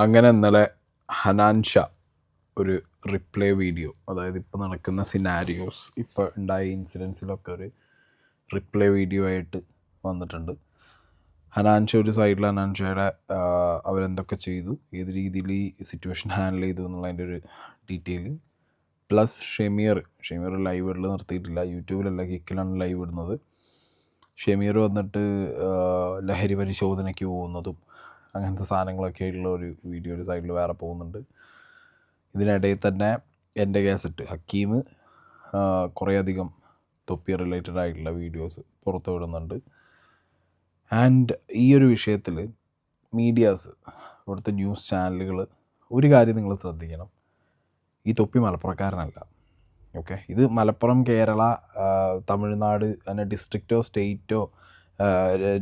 അങ്ങനെ ഇന്നലെ ഹനാൻഷ ഒരു റിപ്ലൈ വീഡിയോ, അതായത് ഇപ്പോൾ നടക്കുന്ന സിനാരിയോസ്, ഇപ്പോൾ ഉണ്ടായ ഇൻസിഡൻസിലൊക്കെ ഒരു റിപ്ലൈ വീഡിയോ ആയിട്ട് വന്നിട്ടുണ്ട്. ഹനാൻഷ ഒരു സൈഡിൽ ഹനാൻഷയുടെ അവരെന്തൊക്കെ ചെയ്തു, ഏത് രീതിയിൽ ഈ സിറ്റുവേഷൻ ഹാൻഡിൽ ചെയ്തു എന്നുള്ളതിൻ്റെ ഒരു ഡീറ്റെയിലിംഗ്, പ്ലസ് ഷെമീർ ലൈവ് ഇടൽ നിർത്തിയിട്ടില്ല, യൂട്യൂബിലല്ല കിക്കിലാണ് ലൈവ് ഇടുന്നത്. ഷെമീർ വന്നിട്ട് ലഹരി പരിശോധനയ്ക്ക് പോകുന്നതും അങ്ങനത്തെ സാധനങ്ങളൊക്കെ ആയിട്ടുള്ള ഒരു വീഡിയോ ഒരു സൈഡിൽ വേറെ പോകുന്നുണ്ട്. ഇതിനിടയിൽ തന്നെ എൻ്റെ കാസറ്റ് ഹക്കീം കുറേയധികം തൊപ്പി റിലേറ്റഡ് ആയിട്ടുള്ള വീഡിയോസ് പുറത്തു വിടുന്നുണ്ട്. ആൻഡ് ഈ ഒരു വിഷയത്തിൽ മീഡിയാസ്, ഇവിടുത്തെ ന്യൂസ് ചാനലുകൾ ഒരു കാര്യം നിങ്ങൾ ശ്രദ്ധിക്കണം, ഈ തൊപ്പി മലപ്പുറക്കാരനല്ല. ഓക്കെ, ഇത് മലപ്പുറം, കേരള, തമിഴ്നാട് അങ്ങനെ ഡിസ്ട്രിക്റ്റോ സ്റ്റേറ്റോ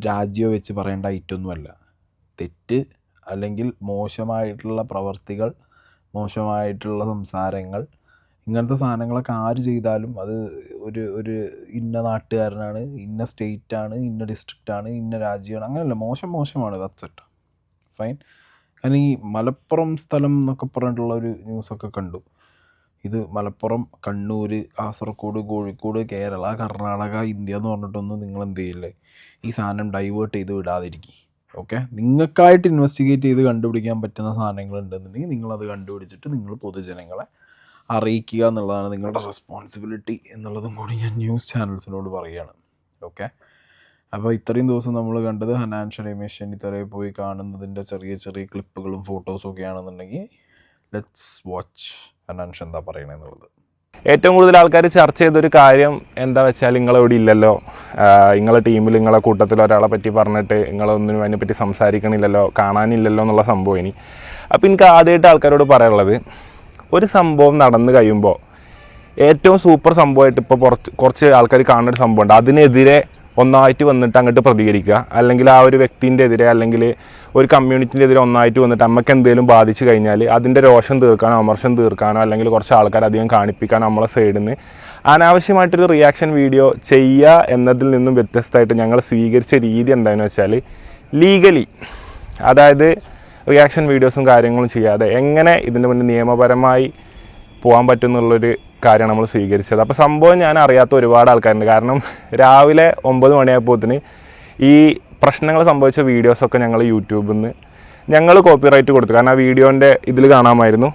രാജ്യമോ വെച്ച് പറയേണ്ട ഐറ്റമൊന്നുമല്ല. തെറ്റ് അല്ലെങ്കിൽ മോശമായിട്ടുള്ള പ്രവർത്തികൾ, മോശമായിട്ടുള്ള സംസാരങ്ങൾ, ഇങ്ങനത്തെ സാധനങ്ങളൊക്കെ ആര് ചെയ്താലും അത് ഒരു ഇന്ന നാട്ടുകാരനാണ്, ഇന്ന സ്റ്റേറ്റാണ്, ഇന്ന ഡിസ്ട്രിക്റ്റാണ്, ഇന്ന രാജ്യമാണ്, അങ്ങനെയല്ല, മോശമാണ്. That's it, fine. കാരണം ഈ മലപ്പുറം സ്ഥലം എന്നൊക്കെ പറഞ്ഞിട്ടുള്ള ഒരു ന്യൂസൊക്കെ കണ്ടു. ഇത് മലപ്പുറം, കണ്ണൂർ, കാസർഗോഡ്, കോഴിക്കോട്, കേരള, കർണാടക, ഇന്ത്യ എന്ന് പറഞ്ഞിട്ടൊന്നും നിങ്ങൾ എന്ത് ചെയ്യില്ലേ, ഈ സാധനം ഡൈവേർട്ട് ചെയ്ത് വിടാതിരിക്കും. ഓക്കെ, നിങ്ങൾക്കായിട്ട് ഇൻവെസ്റ്റിഗേറ്റ് ചെയ്ത് കണ്ടുപിടിക്കാൻ പറ്റുന്ന സാധനങ്ങളുണ്ടെന്നുണ്ടെങ്കിൽ നിങ്ങളത് കണ്ടുപിടിച്ചിട്ട് നിങ്ങൾ പൊതുജനങ്ങളെ അറിയിക്കുക എന്നുള്ളതാണ് നിങ്ങളുടെ റെസ്പോൺസിബിലിറ്റി എന്നുള്ളതും കൂടി ഞാൻ ന്യൂസ് ചാനൽസിനോട് പറയുകയാണ്. ഓക്കെ, അപ്പോൾ ഇത്രയും ദിവസം നമ്മൾ കണ്ടത് ഹനാൻഷ രമേശ് ചെന്നിത്തലയെ പോയി കാണുന്നതിൻ്റെ ചെറിയ ക്ലിപ്പുകളും ഫോട്ടോസും ഒക്കെ ആണെന്നുണ്ടെങ്കിൽ ലെറ്റ്സ് വാച്ച് ഹനാൻഷ എന്താ പറയണെന്നുള്ളത്. ഏറ്റവും കൂടുതൽ ആൾക്കാർ ചർച്ച ചെയ്തൊരു കാര്യം എന്താ വെച്ചാൽ, നിങ്ങളിവിടെ ഇല്ലല്ലോ, നിങ്ങളെ ടീമിൽ നിങ്ങളെ കൂട്ടത്തിൽ ഒരാളെ പറ്റി പറഞ്ഞിട്ട് നിങ്ങളൊന്നിനും അതിനെപ്പറ്റി സംസാരിക്കണില്ലല്ലോ, കാണാനില്ലല്ലോ എന്നുള്ള സംഭവം. ഇനി അപ്പോൾ എനിക്ക് ആദ്യമായിട്ട് ആൾക്കാരോട് പറയാനുള്ളത്, ഒരു സംഭവം നടന്നു കഴിയുമ്പോൾ ഏറ്റവും സൂപ്പർ സംഭവമായിട്ട് ഇപ്പോൾ കുറച്ച് ആൾക്കാർ കാണുന്ന ഒരു സംഭവമുണ്ട്, അതിനെതിരെ ഒന്നായിട്ട് വന്നിട്ട് അങ്ങോട്ട് പ്രതികരിക്കുക, അല്ലെങ്കിൽ ആ ഒരു വ്യക്തിൻ്റെ എതിരെ അല്ലെങ്കിൽ ഒരു കമ്മ്യൂണിറ്റിൻ്റെ എതിരെ ഒന്നായിട്ട് വന്നിട്ട് നമുക്ക് എന്തെങ്കിലും ബാധിച്ചു കഴിഞ്ഞാൽ അതിൻ്റെ രോഷം തീർക്കാനോ അമർഷം തീർക്കാനോ അല്ലെങ്കിൽ കുറച്ച് ആൾക്കാർ അധികം കാണിപ്പിക്കാനോ നമ്മളെ സൈഡിൽ നിന്ന് അനാവശ്യമായിട്ടൊരു റിയാക്ഷൻ വീഡിയോ ചെയ്യുക എന്നതിൽ നിന്നും വ്യത്യസ്തമായിട്ട് ഞങ്ങൾ സ്വീകരിച്ച രീതി എന്താണെന്ന് വെച്ചാൽ, ലീഗലി, അതായത് റിയാക്ഷൻ വീഡിയോസും കാര്യങ്ങളും ചെയ്യാതെ എങ്ങനെ ഇതിൻ്റെ മുന്നിൽ നിയമപരമായി പോകാൻ പറ്റും എന്നുള്ളൊരു കാര്യമാണ് നമ്മൾ സ്വീകരിച്ചത്. അപ്പോൾ സംഭവം ഞാൻ അറിയാത്ത ഒരുപാട് ആൾക്കാരുണ്ട്. കാരണം രാവിലെ 9 മണിയായപ്പോഴത്തിന് ഈ പ്രശ്നങ്ങൾ സംഭവിച്ച വീഡിയോസൊക്കെ ഞങ്ങൾ യൂട്യൂബിൽ നിന്ന് ഞങ്ങൾ കോപ്പിറൈറ്റ് കൊടുത്തു. കാരണം ആ വീഡിയോൻ്റെ ഇതിൽ കാണാമായിരുന്നു,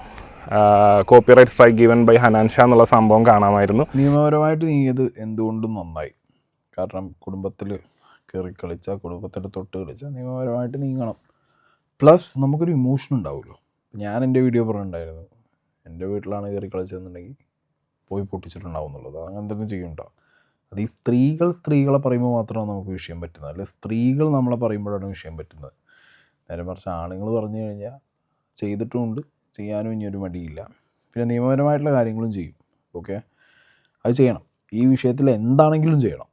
കോപ്പിറൈറ്റ് സ്ട്രൈക്ക് ഗിവൻ ബൈ ഹനാൻഷ എന്നുള്ള സംഭവം കാണാമായിരുന്നു. നിയമപരമായിട്ട് നീങ്ങിയത് എന്തുകൊണ്ടും നന്നായി. കാരണം കുടുംബത്തിൽ കയറി കളിച്ചാൽ, കുടുംബത്തിൽ തൊട്ട് കളിച്ചാൽ നിയമപരമായിട്ട് നീങ്ങണം. പ്ലസ് നമുക്കൊരു ഇമോഷൻ ഉണ്ടാവുമല്ലോ. ഞാൻ എൻ്റെ വീഡിയോ പറഞ്ഞിട്ടുണ്ടായിരുന്നു, എൻ്റെ വീട്ടിലാണ് കയറി കളിച്ചതെന്നുണ്ടെങ്കിൽ പോയി പൊട്ടിച്ചിട്ടുണ്ടാവും എന്നുള്ളത്. അങ്ങനെ തന്നെ ചെയ്യുന്നുണ്ടോ? അത് ഈ സ്ത്രീകളെ പറയുമ്പോൾ മാത്രമാണ് നമുക്ക് വിഷയം പറ്റുന്നത്, അല്ലെ സ്ത്രീകൾ നമ്മളെ പറയുമ്പോഴാണ് വിഷയം പറ്റുന്നത്. നേരെ മറിച്ച് ആണുങ്ങൾ പറഞ്ഞു കഴിഞ്ഞാൽ ചെയ്തിട്ടുമുണ്ട്, ചെയ്യാനും ഇനിയൊരു മടിയില്ല. പിന്നെ നിയമപരമായിട്ടുള്ള കാര്യങ്ങളും ചെയ്യും. ഓക്കെ, അത് ചെയ്യണം. ഈ വിഷയത്തിൽ എന്താണെങ്കിലും ചെയ്യണം.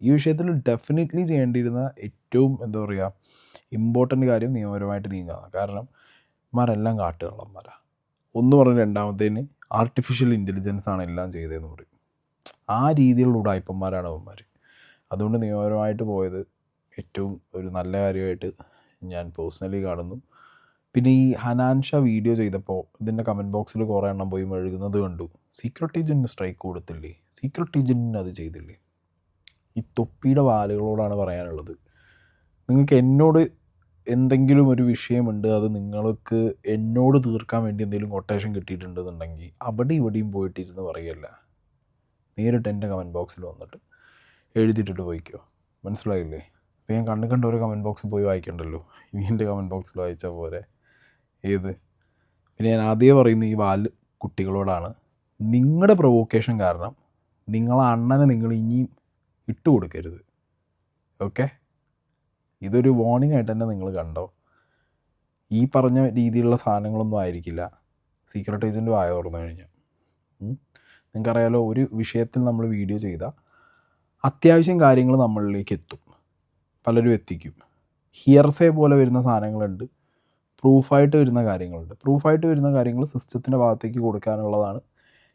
ഈ വിഷയത്തിൽ ഡെഫിനറ്റ്ലി ചെയ്യേണ്ടിയിരുന്ന ഏറ്റവും ഇമ്പോർട്ടൻ്റ് കാര്യം നിയമപരമായിട്ട് നീങ്ങുക. കാരണം ഇവന്മാരെല്ലാം കാട്ടുകള്ളന്മാരാ. ഒന്ന് പറഞ്ഞ് രണ്ടാമത്തേന് ആർട്ടിഫിഷ്യൽ ഇൻ്റലിജൻസ് ആണ് എല്ലാം ചെയ്തതെന്ന് പറയും. ആ രീതിയിലുള്ള ഉടായ്പന്മാരാണ് അവന്മാർ. അതുകൊണ്ട് നിയമപരമായിട്ട് പോയത് ഏറ്റവും ഒരു നല്ല കാര്യമായിട്ട് ഞാൻ പേഴ്സണലി കാണുന്നു. പിന്നെ ഈ ഹനാൻഷ വീഡിയോ ചെയ്തപ്പോൾ ഇതിൻ്റെ കമൻറ്റ് ബോക്സിൽ കുറേ എണ്ണം പോയി മെഴുകുന്നത് കണ്ടു. സീക്രട്ട് ഏജൻറ്റിന് സ്ട്രൈക്ക് കൊടുത്തില്ലേ, സീക്രട്ട് ഏജൻറ്റിന് അത് ചെയ്തില്ലേ. ഈ തൊപ്പിയുടെ വാലുകളോടാണ് പറയാനുള്ളത്. നിങ്ങൾക്ക് എന്നോട് എന്തെങ്കിലും ഒരു വിഷയമുണ്ട്, അത് നിങ്ങൾക്ക് എന്നോട് തീർക്കാൻ വേണ്ടി എന്തെങ്കിലും കൊട്ടേഷൻ കിട്ടിയിട്ടുണ്ടെന്നുണ്ടെങ്കിൽ അവിടെ ഇവിടെയും പോയിട്ടിരുന്ന് പറയല്ല, നേരിട്ട് എൻ്റെ കമൻറ്റ് ബോക്സിൽ വന്നിട്ട് എഴുതിയിട്ടിട്ട് പോയിക്കോ. മനസ്സിലായില്ലേ? അപ്പോൾ ഞാൻ കണ്ട ഒരു കമൻറ്റ് ബോക്സിൽ പോയി വായിക്കണ്ടല്ലോ, ഇനി എൻ്റെ കമൻറ്റ് ബോക്സിൽ വായിച്ചാൽ പോരെ. ഏത് പിന്നെ ഞാൻ ആദ്യമേ പറയുന്ന ഈ വാല് കുട്ടികളോടാണ്, നിങ്ങളുടെ പ്രൊവോക്കേഷൻ കാരണം നിങ്ങളെ അണ്ണനെ നിങ്ങൾ ഇനിയും ഇട്ട് കൊടുക്കരുത്. ഓക്കെ, ഇതൊരു വാർണിംഗ് ആയിട്ട് തന്നെ നിങ്ങൾ കണ്ടോ. ഈ പറഞ്ഞ രീതിയിലുള്ള സാധനങ്ങളൊന്നും ആയിരിക്കില്ല സീക്രട്ട് ഏജൻറ്റ് വായ തുറന്നു കഴിഞ്ഞാൽ. നിങ്ങൾക്കറിയാലോ, ഒരു വിഷയത്തിൽ നമ്മൾ വീഡിയോ ചെയ്താൽ അത്യാവശ്യം കാര്യങ്ങൾ നമ്മളിലേക്ക് എത്തും, പലരും എത്തിക്കും. ഹിയർസേ പോലെ വരുന്ന സാധനങ്ങളുണ്ട്, പ്രൂഫായിട്ട് വരുന്ന കാര്യങ്ങളുണ്ട്. പ്രൂഫായിട്ട് വരുന്ന കാര്യങ്ങൾ സിസ്റ്റത്തിൻ്റെ ഭാഗത്തേക്ക് കൊടുക്കാനുള്ളതാണ്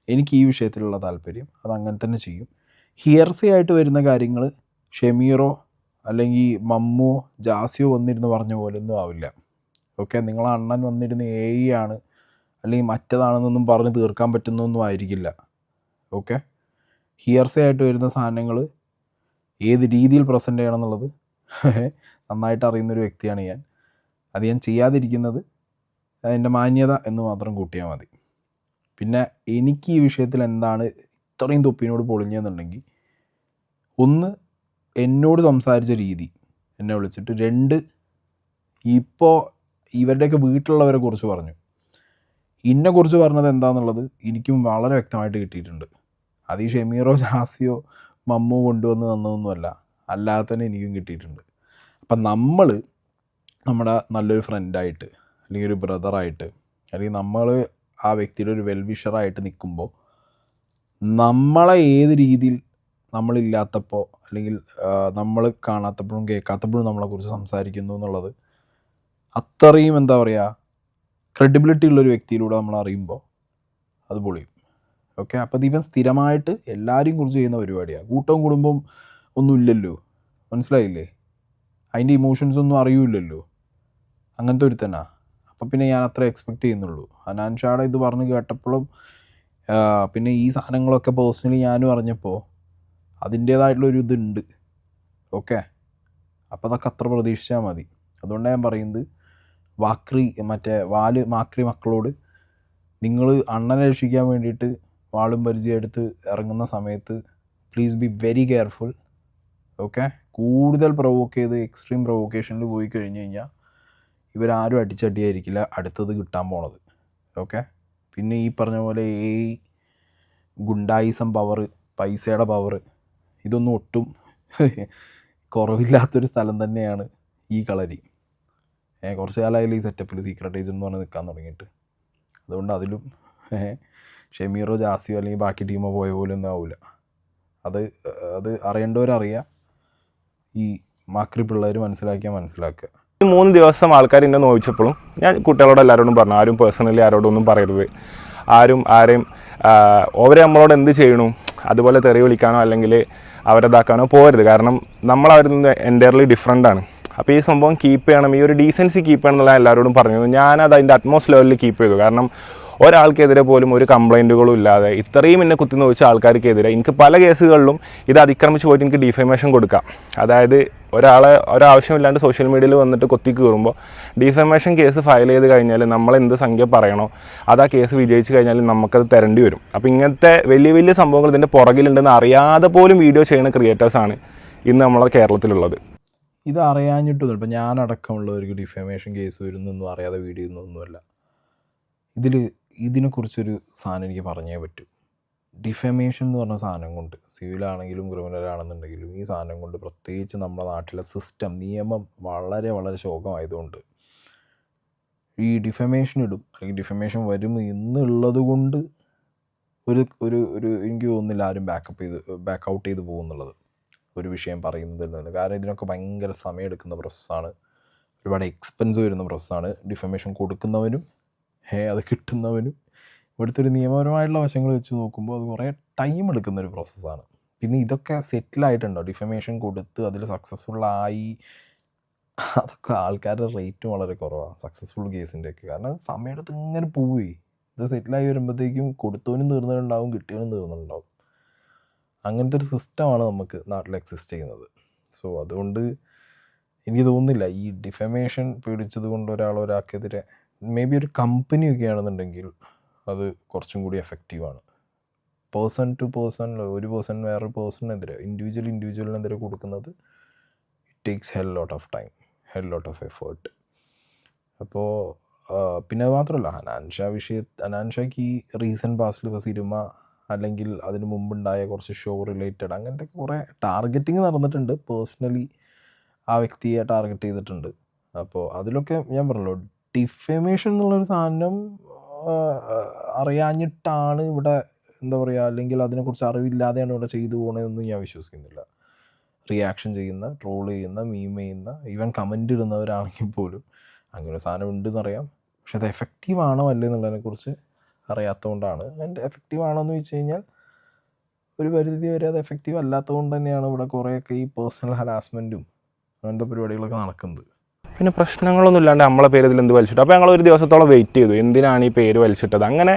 എനിക്ക് ഈ വിഷയത്തിലുള്ള താല്പര്യം. അതങ്ങനെ തന്നെ ചെയ്യും. ഹിയർസേ ആയിട്ട് വരുന്ന കാര്യങ്ങൾ ഷെമീറോ അല്ലെങ്കിൽ മമ്മോ ജാസിയോ വന്നിരുന്ന് പറഞ്ഞ പോലെയൊന്നും ആവില്ല. ഓക്കെ, നിങ്ങളെ അണ്ണൻ വന്നിരുന്ന് AI ആണ് അല്ലെങ്കിൽ മറ്റേതാണെന്നൊന്നും പറഞ്ഞ് തീർക്കാൻ പറ്റുന്നൊന്നും ആയിരിക്കില്ല. ഓക്കെ, ഹിയർസേ ആയിട്ട് വരുന്ന സാധനങ്ങൾ ഏത് രീതിയിൽ പ്രസൻറ്റ് ചെയ്യണം എന്നുള്ളത് നന്നായിട്ട് അറിയുന്നൊരു വ്യക്തിയാണ് ഞാൻ. അത് ഞാൻ ചെയ്യാതിരിക്കുന്നത് അതിൻ്റെ മാന്യത എന്ന് മാത്രം കൂട്ടിയാൽ മതി. പിന്നെ എനിക്ക് ഈ വിഷയത്തിൽ എന്താണ് ഇത്രയും തൊപ്പിനോട് പൊളിഞ്ഞതെന്നുണ്ടെങ്കിൽ, ഒന്ന്, എന്നോട് സംസാരിച്ച രീതി, എന്നെ വിളിച്ചിട്ട്. 2, ഇപ്പോൾ ഇവരുടെയൊക്കെ വീട്ടിലുള്ളവരെ കുറിച്ച് പറഞ്ഞു. ഇന്നെക്കുറിച്ച് പറഞ്ഞത് എന്താണെന്നുള്ളത് എനിക്കും വളരെ വ്യക്തമായിട്ട് കിട്ടിയിട്ടുണ്ട്. അത് ഈ ഷെമീറോ ജാസിയോ മമ്മോ കൊണ്ടുവന്ന് തന്നതൊന്നുമല്ല, അല്ലാതെ തന്നെ എനിക്കും കിട്ടിയിട്ടുണ്ട്. അപ്പം നമ്മൾ നമ്മുടെ നല്ലൊരു ഫ്രണ്ടായിട്ട് അല്ലെങ്കിൽ ഒരു ബ്രദറായിട്ട് അല്ലെങ്കിൽ നമ്മൾ ആ വ്യക്തിയുടെ ഒരു വെൽവിഷറായിട്ട് നിൽക്കുമ്പോൾ നമ്മളെ ഏത് രീതിയിൽ നമ്മളില്ലാത്തപ്പോൾ അല്ലെങ്കിൽ നമ്മൾ കാണാത്തപ്പോഴും കേൾക്കാത്തപ്പോഴും നമ്മളെക്കുറിച്ച് സംസാരിക്കുന്നു എന്നുള്ളത് അത്രയും എന്താ പറയുക ക്രെഡിബിലിറ്റി ഉള്ളൊരു വ്യക്തിയിലൂടെ നമ്മൾ അറിയുമ്പോൾ അത് പൊളിയും. ഓക്കെ, അപ്പോൾ ഇവൻ സ്ഥിരമായിട്ട് എല്ലാവരെയും കുറിച്ച് ചെയ്യുന്ന പരിപാടിയാണ്. കൂട്ടവും കുടുംബവും ഒന്നുമില്ലല്ലോ, മനസ്സിലായില്ലേ? അതിൻ്റെ ഇമോഷൻസ് ഒന്നും അറിയില്ലല്ലോ, അങ്ങനത്തെ ഒരു തന്നെ. അപ്പം പിന്നെ ഞാൻ അത്ര എക്സ്പെക്റ്റ് ചെയ്യുന്നുള്ളൂ. ഹനാൻ ഷാടെ ഇത് പറഞ്ഞ് കേട്ടപ്പോഴും പിന്നെ ഈ സാധനങ്ങളൊക്കെ പേഴ്സണലി ഞാനും അറിഞ്ഞപ്പോൾ അതിൻ്റേതായിട്ടുള്ളൊരു ഇതുണ്ട്. ഓക്കെ, അപ്പോൾ അതൊക്കെ അത്ര പ്രതീക്ഷിച്ചാൽ മതി. അതുകൊണ്ടാണ് ഞാൻ പറയുന്നത്, മാക്രി മക്കളോട് നിങ്ങൾ അണ്ണനെ രക്ഷിക്കാൻ വേണ്ടിയിട്ട് വാളും പരിചയം എടുത്ത് ഇറങ്ങുന്ന സമയത്ത് please be very careful. Okay, കൂടുതൽ എക്സ്ട്രീം പ്രൊവോക്കേഷനിൽ പോയി കഴിഞ്ഞ് കഴിഞ്ഞാൽ ഇവരാരും അടിച്ചടിയായിരിക്കില്ല അടുത്തത് കിട്ടാൻ പോണത്. ഓക്കെ, പിന്നെ ഈ പറഞ്ഞ പോലെ ഗുണ്ടായിസം പവർ, പൈസയുടെ പവർ, ഇതൊന്നും ഒട്ടും കുറവില്ലാത്തൊരു സ്ഥലം തന്നെയാണ് ഈ കളരി. കുറച്ച് കാലമായാലും ഈ സെറ്റപ്പിൽ സീക്രട്ട് ഏജൻറ്റ് എന്ന് പറഞ്ഞ് നിൽക്കാൻ തുടങ്ങിയിട്ട്. അതുകൊണ്ട് അതിലും ഷെമീറോ ജാസിയോ അല്ലെങ്കിൽ ബാക്കി ടീമോ പോയ പോലെ ഒന്നും ആവില്ല. അത് അറിയേണ്ടവരറിയുക, ഈ മാക്രി പിള്ളേർ മനസ്സിലാക്കുക. ഈ 3 ദിവസം ആൾക്കാർ എന്നെ നോവിച്ചപ്പോഴും ഞാൻ കുട്ടികളോട് എല്ലാവരോടും പറഞ്ഞു, ആരും പേഴ്സണലി ആരോടൊന്നും പറയരുത്, ആരെയും ഓവരെ നമ്മളോട് എന്ത് ചെയ്യണു അതുപോലെ തെറി വിളിക്കാനോ അല്ലെങ്കിൽ അവരതാക്കാനോ പോകരുത്. കാരണം നമ്മളവരിൽ നിന്ന് എൻറ്റയർലി ഡിഫറെൻ്റ് ആണ്. അപ്പോൾ ഈ സംഭവം കീപ്പ് ചെയ്യണം, ഈ ഒരു ഡീസൻസി കീപ്പ് ചെയ്യണം എന്നുള്ള എല്ലാവരോടും പറഞ്ഞു. ഞാനത് അതിൻ്റെ അറ്റ്മോസ്റ്റ് ലെവലിൽ കീപ്പ് ചെയ്തു. കാരണം ഒരാൾക്കെതിരെ പോലും ഒരു കംപ്ലൈൻറ്റുകളും ഇല്ലാതെ ഇത്രയും എന്നെ കുത്തി നോവിച്ച ആൾക്കാർക്കെതിരെ എനിക്ക് പല കേസുകളിലും ഇത് അതിക്രമിച്ച് പോയിട്ട് എനിക്ക് ഡിഫമേഷൻ കൊടുക്കാം. അതായത് ഒരാവശ്യമില്ലാണ്ട് സോഷ്യൽ മീഡിയയിൽ വന്നിട്ട് കൊത്തി കയറുമ്പോൾ ഡിഫമേഷൻ കേസ് ഫയൽ ചെയ്ത് കഴിഞ്ഞാൽ നമ്മളെന്ത് സംഖ്യ പറയണോ അത് ആ കേസ് വിജയിച്ച് കഴിഞ്ഞാൽ നമുക്കത് തരേണ്ടി വരും. അപ്പോൾ ഇങ്ങനത്തെ വലിയ വലിയ സംഭവങ്ങൾ ഇതിൻ്റെ പുറകിലുണ്ടെന്ന് അറിയാതെ പോലും വീഡിയോ ചെയ്യുന്ന ക്രിയേറ്റേഴ്സാണ് ഇന്ന് നമ്മളെ കേരളത്തിലുള്ളത്. ഇത് അറിയാഞ്ഞിട്ടൊന്നും, ഇപ്പം ഞാനടക്കമുള്ളവർക്ക് ഡിഫമേഷൻ കേസ് വരുന്നൊന്നും അറിയാതെ വീഡിയോ ഒന്നുമല്ല. ഇതിനെക്കുറിച്ചൊരു സാധനം എനിക്ക് പറഞ്ഞേ പറ്റൂ. ഡിഫമേഷൻ എന്ന് പറഞ്ഞ സാധനം കൊണ്ട്, സിവിലാണെങ്കിലും ക്രിമിനലാണെന്നുണ്ടെങ്കിലും, ഈ സാധനം കൊണ്ട് പ്രത്യേകിച്ച് നമ്മുടെ നാട്ടിലെ നിയമം വളരെ വളരെ ശോകമായതുകൊണ്ട് ഈ ഡിഫമേഷൻ ഇടും അല്ലെങ്കിൽ ഡിഫമേഷൻ വരും എന്നുള്ളത് കൊണ്ട് ഒരു എനിക്ക് തോന്നുന്നില്ല ആരും ബാക്കൗട്ട് ചെയ്ത് പോകുന്നുള്ളത് ഒരു വിഷയം പറയുന്നതിൽ നിന്ന്. കാരണം ഇതിനൊക്കെ ഭയങ്കര സമയമെടുക്കുന്ന പ്രോസസ്സാണ്, ഒരുപാട് എക്സ്പെൻസ് വരുന്ന പ്രോസസ്സാണ്. ഡിഫമേഷൻ കൊടുക്കുന്നവനും അത് കിട്ടുന്നവനും ഇവിടുത്തെ ഒരു നിയമപരമായിട്ടുള്ള വശങ്ങൾ വെച്ച് നോക്കുമ്പോൾ അത് കുറേ ടൈം എടുക്കുന്നൊരു പ്രോസസ്സാണ്. പിന്നെ ഇതൊക്കെ സെറ്റിലായിട്ടുണ്ടോ, ഡിഫമേഷൻ കൊടുത്ത് അതിൽ സക്സസ്ഫുള്ളായി, അതൊക്കെ ആൾക്കാരുടെ റേറ്റും വളരെ കുറവാണ് സക്സസ്ഫുൾ കേസിൻ്റെയൊക്കെ. കാരണം സമയമെടുത്ത് ഇങ്ങനെ പോവുകയെ ഇത് സെറ്റിലായി വരുമ്പോഴത്തേക്കും കൊടുത്തവനും തീർന്നിട്ടുണ്ടാവും, കിട്ടിയവനും തീർന്നിട്ടുണ്ടാവും. അങ്ങനത്തെ ഒരു സിസ്റ്റമാണ് നമുക്ക് നാട്ടിൽ എക്സിസ്റ്റ് ചെയ്യുന്നത്. സോ അതുകൊണ്ട് എനിക്ക് തോന്നുന്നില്ല ഈ ഡിഫമേഷൻ പേടിച്ചത് കൊണ്ട് ഒരാൾക്കെതിരെ, മേ ബി ഒരു കമ്പനിയൊക്കെ ആണെന്നുണ്ടെങ്കിൽ അത് കുറച്ചും കൂടി എഫക്റ്റീവാണ്. പേഴ്സൺ ടു പേഴ്സൺ, ഒരു പേഴ്സൺ വേറൊരു പേഴ്സണിനെതിരെ, ഇൻഡിവിജ്വലിനെതിരെ കൊടുക്കുന്നത് it takes hell lot of time, hell lot of effort. അപ്പോൾ പിന്നെ അത് മാത്രമല്ല, ഹനാൻ ഷാക്ക് ഈ റീസെൻറ്റ് പാസ്റ്റിൽ ഇപ്പോൾ സിനിമ അല്ലെങ്കിൽ അതിന് മുമ്പുണ്ടായ കുറച്ച് ഷോ റിലേറ്റഡ് അങ്ങനത്തെ കുറേ ടാർഗറ്റിങ് നടന്നിട്ടുണ്ട്. പേഴ്സണലി ആ വ്യക്തിയെ ടാർഗറ്റ് ചെയ്തിട്ടുണ്ട്. അപ്പോൾ അതിലൊക്കെ ഞാൻ പറഞ്ഞല്ലോ, ഡിഫമേഷൻ എന്നുള്ളൊരു സാധനം അറിയാഞ്ഞിട്ടാണ് ഇവിടെ എന്താ പറയുക, അല്ലെങ്കിൽ അതിനെക്കുറിച്ച് അറിവില്ലാതെയാണ് ഇവിടെ ചെയ്തു പോകണതെന്നും ഞാൻ വിശ്വസിക്കുന്നില്ല. റിയാക്ഷൻ ചെയ്യുന്ന, ട്രോൾ ചെയ്യുന്ന, മീം ചെയ്യുന്ന, ഈവൻ കമൻ്റ് ഇടുന്നവരാണെങ്കിൽ പോലും അങ്ങനെ ഒരു സാധനം ഉണ്ടെന്നറിയാം. പക്ഷെ അത് എഫക്റ്റീവ് ആണോ അല്ലേ എന്നുള്ളതിനെക്കുറിച്ച് അറിയാത്തതുകൊണ്ടാണ്. ആൻഡ് എഫക്റ്റീവ് ആണോ എന്ന് വെച്ച് കഴിഞ്ഞാൽ ഒരു പരിധി വരെ അത് എഫക്റ്റീവ് അല്ലാത്തതുകൊണ്ട് തന്നെയാണ് ഇവിടെ കുറേയൊക്കെ ഈ പേഴ്സണൽ ഹരാസ്മെൻറ്റും അങ്ങനത്തെ പരിപാടികളൊക്കെ നടക്കുന്നത്. പിന്നെ പ്രശ്നങ്ങളൊന്നും ഇല്ലാണ്ട് നമ്മളെ പേര് ഇതിൽ എന്ത് വലിച്ചിട്ടു. അപ്പോൾ ഞങ്ങൾ ഒരു ദിവസത്തോളം വെയിറ്റ് ചെയ്തു, എന്തിനാണ് ഈ പേര് വലിച്ചിട്ടത്. അങ്ങനെ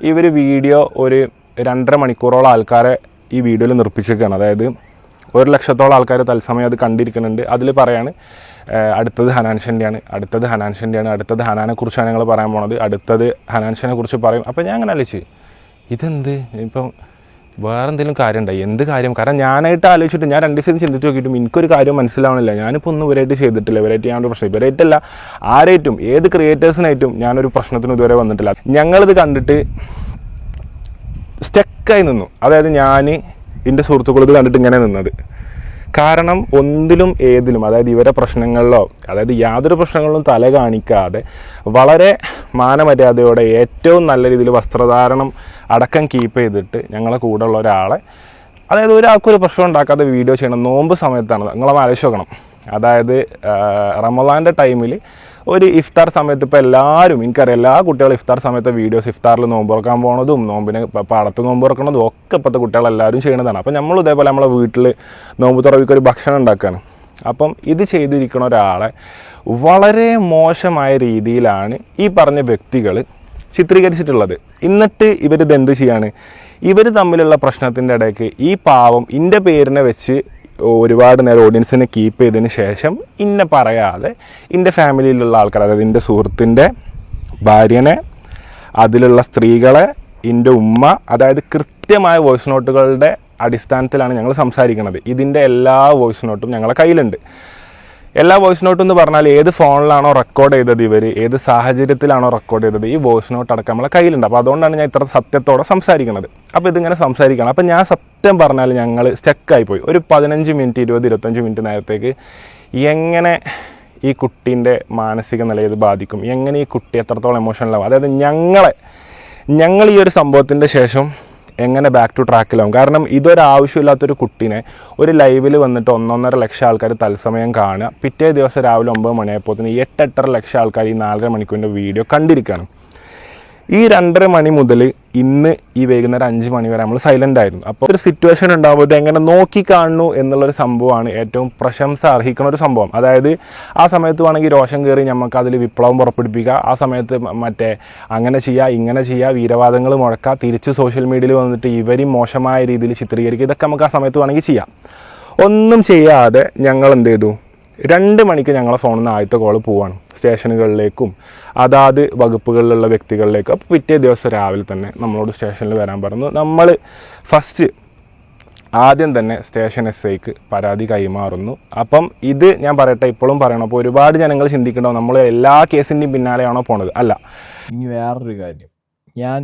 ഇവർ വീഡിയോ ഒരു 2.5 മണിക്കൂറോളം ആൾക്കാരെ ഈ വീഡിയോയിൽ നിർപ്പിച്ചേക്കാണ്. അതായത് 100,000-ഓളം ആൾക്കാർ തത്സമയം അത് കണ്ടിരിക്കുന്നുണ്ട്. അതിൽ പറയാണ് അടുത്തത് ഹനാൻഷൻ്റെയാണ്, അടുത്തത് ഹനാൻഷൻ്റെയാണ്, അടുത്തത് ഹനാനെക്കുറിച്ചാണ് ഞങ്ങൾ പറയാൻ പോണത്, അടുത്തത് ഹനാൻഷനെ കുറിച്ച് പറയും. അപ്പോൾ ഞാൻ അങ്ങനെ ആലോചിച്ച് ഇതെന്ത്, ഇപ്പം വേറെ എന്തെങ്കിലും കാര്യം ഉണ്ടായി, എന്ത് കാര്യം? കാരണം ഞാനായിട്ട് ആലോചിച്ചിട്ട് ഞാൻ 2 ദിവസം ചിന്തിച്ച് നോക്കിയിട്ടും എനിക്കൊരു കാര്യം മനസ്സിലാവണില്ല. ഞാനിപ്പോൾ ഒന്നും ഇവരായിട്ട് ചെയ്തിട്ടില്ല, ഇവരായിട്ട് ഞാനൊരു പ്രശ്നം, ഇവരായിട്ടല്ല ആരായിട്ടും ഏത് ക്രിയേറ്റേഴ്സിനായിട്ടും ഞാനൊരു പ്രശ്നത്തിനും ഇതുവരെ വന്നിട്ടില്ല. ഞങ്ങളിത് കണ്ടിട്ട് സ്റ്റക്കായി നിന്നു. അതായത് ഞാൻ എൻ്റെ സുഹൃത്തുക്കൾ ഇത് കണ്ടിട്ട് ഇങ്ങനെ നിന്നത്. കാരണം ഒന്നിലും ഏതിലും, അതായത് ഇവരെ പ്രശ്നങ്ങളിലോ, അതായത് യാതൊരു പ്രശ്നങ്ങളിലും തല കാണിക്കാതെ വളരെ മാനമര്യാദയോടെ ഏറ്റവും നല്ല രീതിയിൽ വസ്ത്രധാരണം അടക്കം കീപ്പ് ചെയ്തിട്ട് ഞങ്ങളെ കൂടെ ഉള്ള ഒരാളെ, അതായത് ഒരാൾക്കൊരു പ്രശ്നം ഉണ്ടാക്കാതെ വീഡിയോ ചെയ്യണം. നോമ്പ് സമയത്താണ്, നിങ്ങളത് ആലോചിച്ച് നോക്കണം. അതായത് റമളാൻ്റെ ടൈമിൽ ഒരു ഇഫ്താർ സമയത്ത് ഇപ്പോൾ എല്ലാവരും, എനിക്കറിയാം എല്ലാ കുട്ടികളും ഇഫ്താർ സമയത്ത് വീഡിയോസ്, ഇഫ്താറിൽ നോമ്പ് തുറക്കാൻ പോകുന്നതും നോമ്പിന് പാടത്ത് നോമ്പ് തുറക്കുന്നതും ഒക്കെ ഇപ്പോഴത്തെ കുട്ടികളെല്ലാവരും ചെയ്യുന്നതാണ്. അപ്പോൾ നമ്മൾ ഇതേപോലെ നമ്മളെ വീട്ടിൽ നോമ്പ് തുറവിക്ക് ഒരു ഭക്ഷണം ഉണ്ടാക്കുകയാണ്. അപ്പം ഇത് ചെയ്തിരിക്കുന്ന ഒരാളെ വളരെ മോശമായ രീതിയിലാണ് ഈ പറഞ്ഞ വ്യക്തികൾ ചിത്രീകരിച്ചിട്ടുള്ളത്. എന്നിട്ട് ഇവരിത് എന്ത് ചെയ്യാണ്, ഇവർ തമ്മിലുള്ള പ്രശ്നത്തിൻ്റെ ഇടയ്ക്ക് ഈ പാവം ഇൻ്റെ പേരിനെ വെച്ച് ഒരുപാട് നേരം ഓഡിയൻസിനെ കീപ്പ് ചെയ്തതിന് ശേഷം ഇന്നെ പറയാതെ എൻ്റെ ഫാമിലിയിലുള്ള ആൾക്കാർ, അതായത് എൻ്റെ സുഹൃത്തിൻ്റെ ഭാര്യനെ, അതിലുള്ള സ്ത്രീകളെ, എൻ്റെ ഉമ്മ, അതായത് കൃത്യമായ വോയിസ് നോട്ടുകളുടെ അടിസ്ഥാനത്തിലാണ് ഞങ്ങൾ സംസാരിക്കുന്നത്. ഇതിൻ്റെ എല്ലാ വോയിസ് നോട്ടും ഞങ്ങളെ കയ്യിലുണ്ട്. എല്ലാ വോയിസ് നോട്ടും എന്ന് പറഞ്ഞാൽ ഏത് ഫോണിലാണോ റെക്കോർഡ് ചെയ്തത്, ഇവർ ഏത് സാഹചര്യത്തിലാണോ റെക്കോർഡ് ചെയ്തത്, ഈ വോയിസ് നോട്ട് അടക്കം നമ്മളെ കയ്യിലുണ്ട്. അപ്പോൾ അതുകൊണ്ടാണ് ഞാൻ ഇത്ര സത്യത്തോടെ സംസാരിക്കുന്നത്. അപ്പോൾ ഇതിങ്ങനെ സംസാരിക്കണം. അപ്പോൾ ഞാൻ സത്യം പറഞ്ഞാൽ ഞങ്ങൾ സ്റ്റക്കായിപ്പോയി. ഒരു 15 മിനിറ്റ് 20-25 മിനിറ്റ് നേരത്തേക്ക് എങ്ങനെ ഈ കുട്ടീൻ്റെ മാനസിക നിലയെ ഇത് ബാധിക്കും, എങ്ങനെ ഈ കുട്ടി എത്രത്തോളം എമോഷണലാവും, അതായത് ഞങ്ങൾ ഈ ഒരു സംഭവത്തിൻ്റെ ശേഷം എങ്ങനെ ബാക്ക് ടു ട്രാക്കിലാവും. കാരണം ഇതൊരാവശ്യമില്ലാത്തൊരു കുട്ടീനെ ഒരു ലൈവിൽ വന്നിട്ട് 1.5 ലക്ഷം ആൾക്കാർ തത്സമയം കാണുക, പിറ്റേ ദിവസം രാവിലെ 9 മണിയായപ്പോഴത്തേന് 8-8.5 ലക്ഷം ആൾക്കാർ ഈ 4.5 മണിക്കൂറിൻ്റെ വീഡിയോ കണ്ടിരിക്കുകയാണ്. ഈ 2.5 മണി മുതൽ ഇന്ന് ഈ വൈകുന്നേരം 5 മണി വരെ നമ്മൾ സൈലൻ്റ് ആയിരുന്നു. അപ്പോൾ ഒരു സിറ്റുവേഷൻ ഉണ്ടാകുമ്പോൾ ഇത് എങ്ങനെ നോക്കി കാണുന്നു എന്നുള്ളൊരു സംഭവമാണ് ഏറ്റവും പ്രശംസ അർഹിക്കുന്ന ഒരു സംഭവം. അതായത് ആ സമയത്ത് വേണമെങ്കിൽ രോഷം കയറി നമുക്ക് അതിൽ വിപ്ലവം പുറപ്പെടുപ്പിക്കുക, ആ സമയത്ത് മറ്റേ അങ്ങനെ ചെയ്യുക, ഇങ്ങനെ ചെയ്യുക, വീരവാദങ്ങൾ മുഴക്കുക, തിരിച്ച് സോഷ്യൽ മീഡിയയിൽ വന്നിട്ട് ഇവരും മോശമായ രീതിയിൽ ചിത്രീകരിക്കുക, ഇതൊക്കെ നമുക്ക് ആ സമയത്ത് വേണമെങ്കിൽ ചെയ്യാം. ഒന്നും ചെയ്യാതെ ഞങ്ങൾ എന്ത് ചെയ്തു, 2 മണിക്ക് ഞങ്ങളെ ഫോണിൽ നിന്ന് ആദ്യത്തെ കോൾ പോവാണ് സ്റ്റേഷനുകളിലേക്കും അതാത് വകുപ്പുകളിലുള്ള വ്യക്തികളിലേക്കും. അപ്പോൾ പിറ്റേ ദിവസം രാവിലെ തന്നെ നമ്മളോട് സ്റ്റേഷനിൽ വരാൻ പറഞ്ഞു. നമ്മൾ ഫസ്റ്റ് ആദ്യം തന്നെ സ്റ്റേഷൻ SIക്ക് പരാതി കൈമാറുന്നു. അപ്പം ഇത് ഞാൻ പറയട്ടെ, ഇപ്പോഴും പറയണം. അപ്പോൾ ഒരുപാട് ജനങ്ങൾ ചിന്തിക്കണ്ടോ നമ്മൾ എല്ലാ കേസിൻ്റെയും പിന്നാലെയാണോ പോണത്? അല്ല. ഇനി വേറൊരു കാര്യം, ഞാൻ